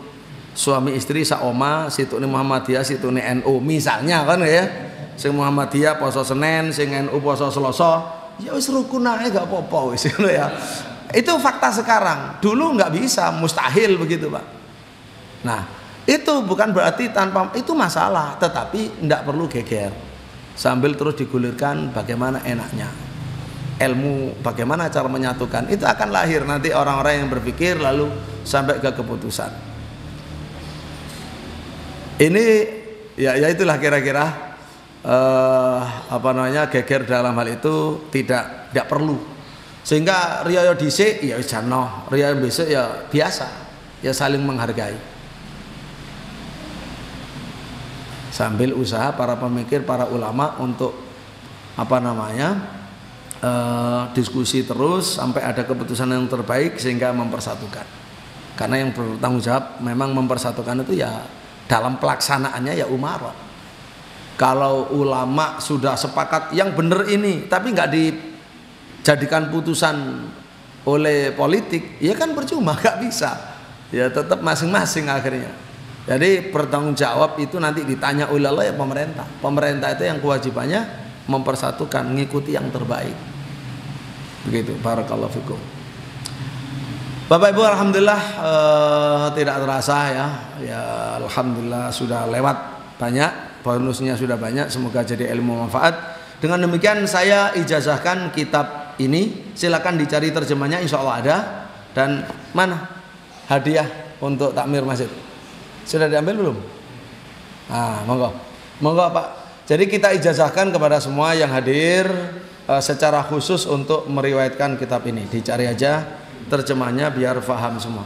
A: suami istri saoma, situ ini Muhammadiyah, situ ini NU misalnya kan ya. Sing Muhammadiyah poso Senin, sing NU poso Selasa, ya wis rukun ae gak apa-apa wis ya. Itu fakta sekarang. Dulu nggak bisa, mustahil begitu, Pak. Nah, itu bukan berarti tanpa itu masalah, tetapi tidak perlu geger. Sambil terus digulirkan bagaimana enaknya ilmu, bagaimana cara menyatukan, itu akan lahir nanti orang-orang yang berpikir lalu sampai ke keputusan. Ini ya itulah kira-kira geger dalam hal itu tidak perlu, sehingga riyo dhisik ya wis jano, riyo besok ya biasa, ya saling menghargai. Sambil usaha para pemikir, para ulama untuk diskusi terus sampai ada keputusan yang terbaik sehingga mempersatukan. Karena yang bertanggung jawab memang mempersatukan itu ya dalam pelaksanaannya ya umara. Kalau ulama sudah sepakat yang benar ini tapi nggak dijadikan putusan oleh politik, ya kan percuma, nggak bisa. Ya tetap masing-masing akhirnya. Jadi bertanggung jawab itu nanti ditanya oleh Allah ya pemerintah. Pemerintah itu yang kewajibannya mempersatukan, mengikuti yang terbaik. Begitu. Barakallahu fikum. Bapak Ibu, alhamdulillah tidak terasa ya alhamdulillah sudah lewat banyak, bonusnya sudah banyak, semoga jadi ilmu manfaat. Dengan demikian saya ijazahkan kitab ini, silakan dicari terjemahnya, insya Allah ada. Dan mana hadiah untuk takmir masjid? Sudah diambil belum? Nah, monggo Pak. Jadi kita ijazahkan kepada semua yang hadir secara khusus untuk meriwayatkan kitab ini. Dicari aja terjemahnya biar paham semua.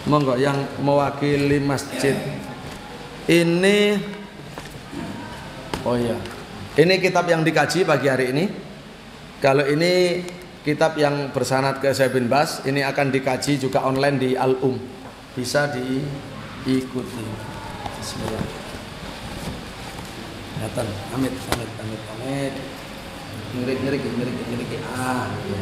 A: Monggo yang mewakili masjid Ini oh iya. Ini kitab yang dikaji pagi hari ini. Kalau ini kitab yang bersanad ke Syekh bin Bas, ini akan dikaji juga online di Al-Um. Bisa diikuti. Bismillah. Datang, amit. Ngirik. Ah. Ya.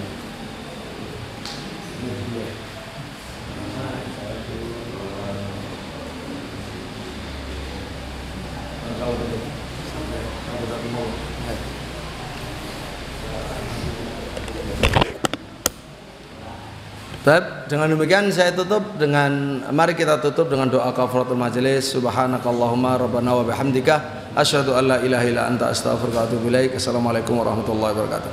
A: Baik, dengan demikian saya tutup dengan mari kita tutup dengan doa kafaratul majelis. Subhanakallahumma rabbana wa bihamdika asyhadu an la ilaha illa anta astaghfiruka wa atubu ilaik. Assalamualaikum warahmatullahi wabarakatuh.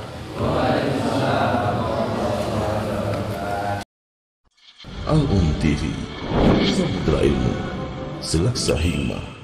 D: Al-Um TV, Samudra Ilmu, Selaksa Hikmah.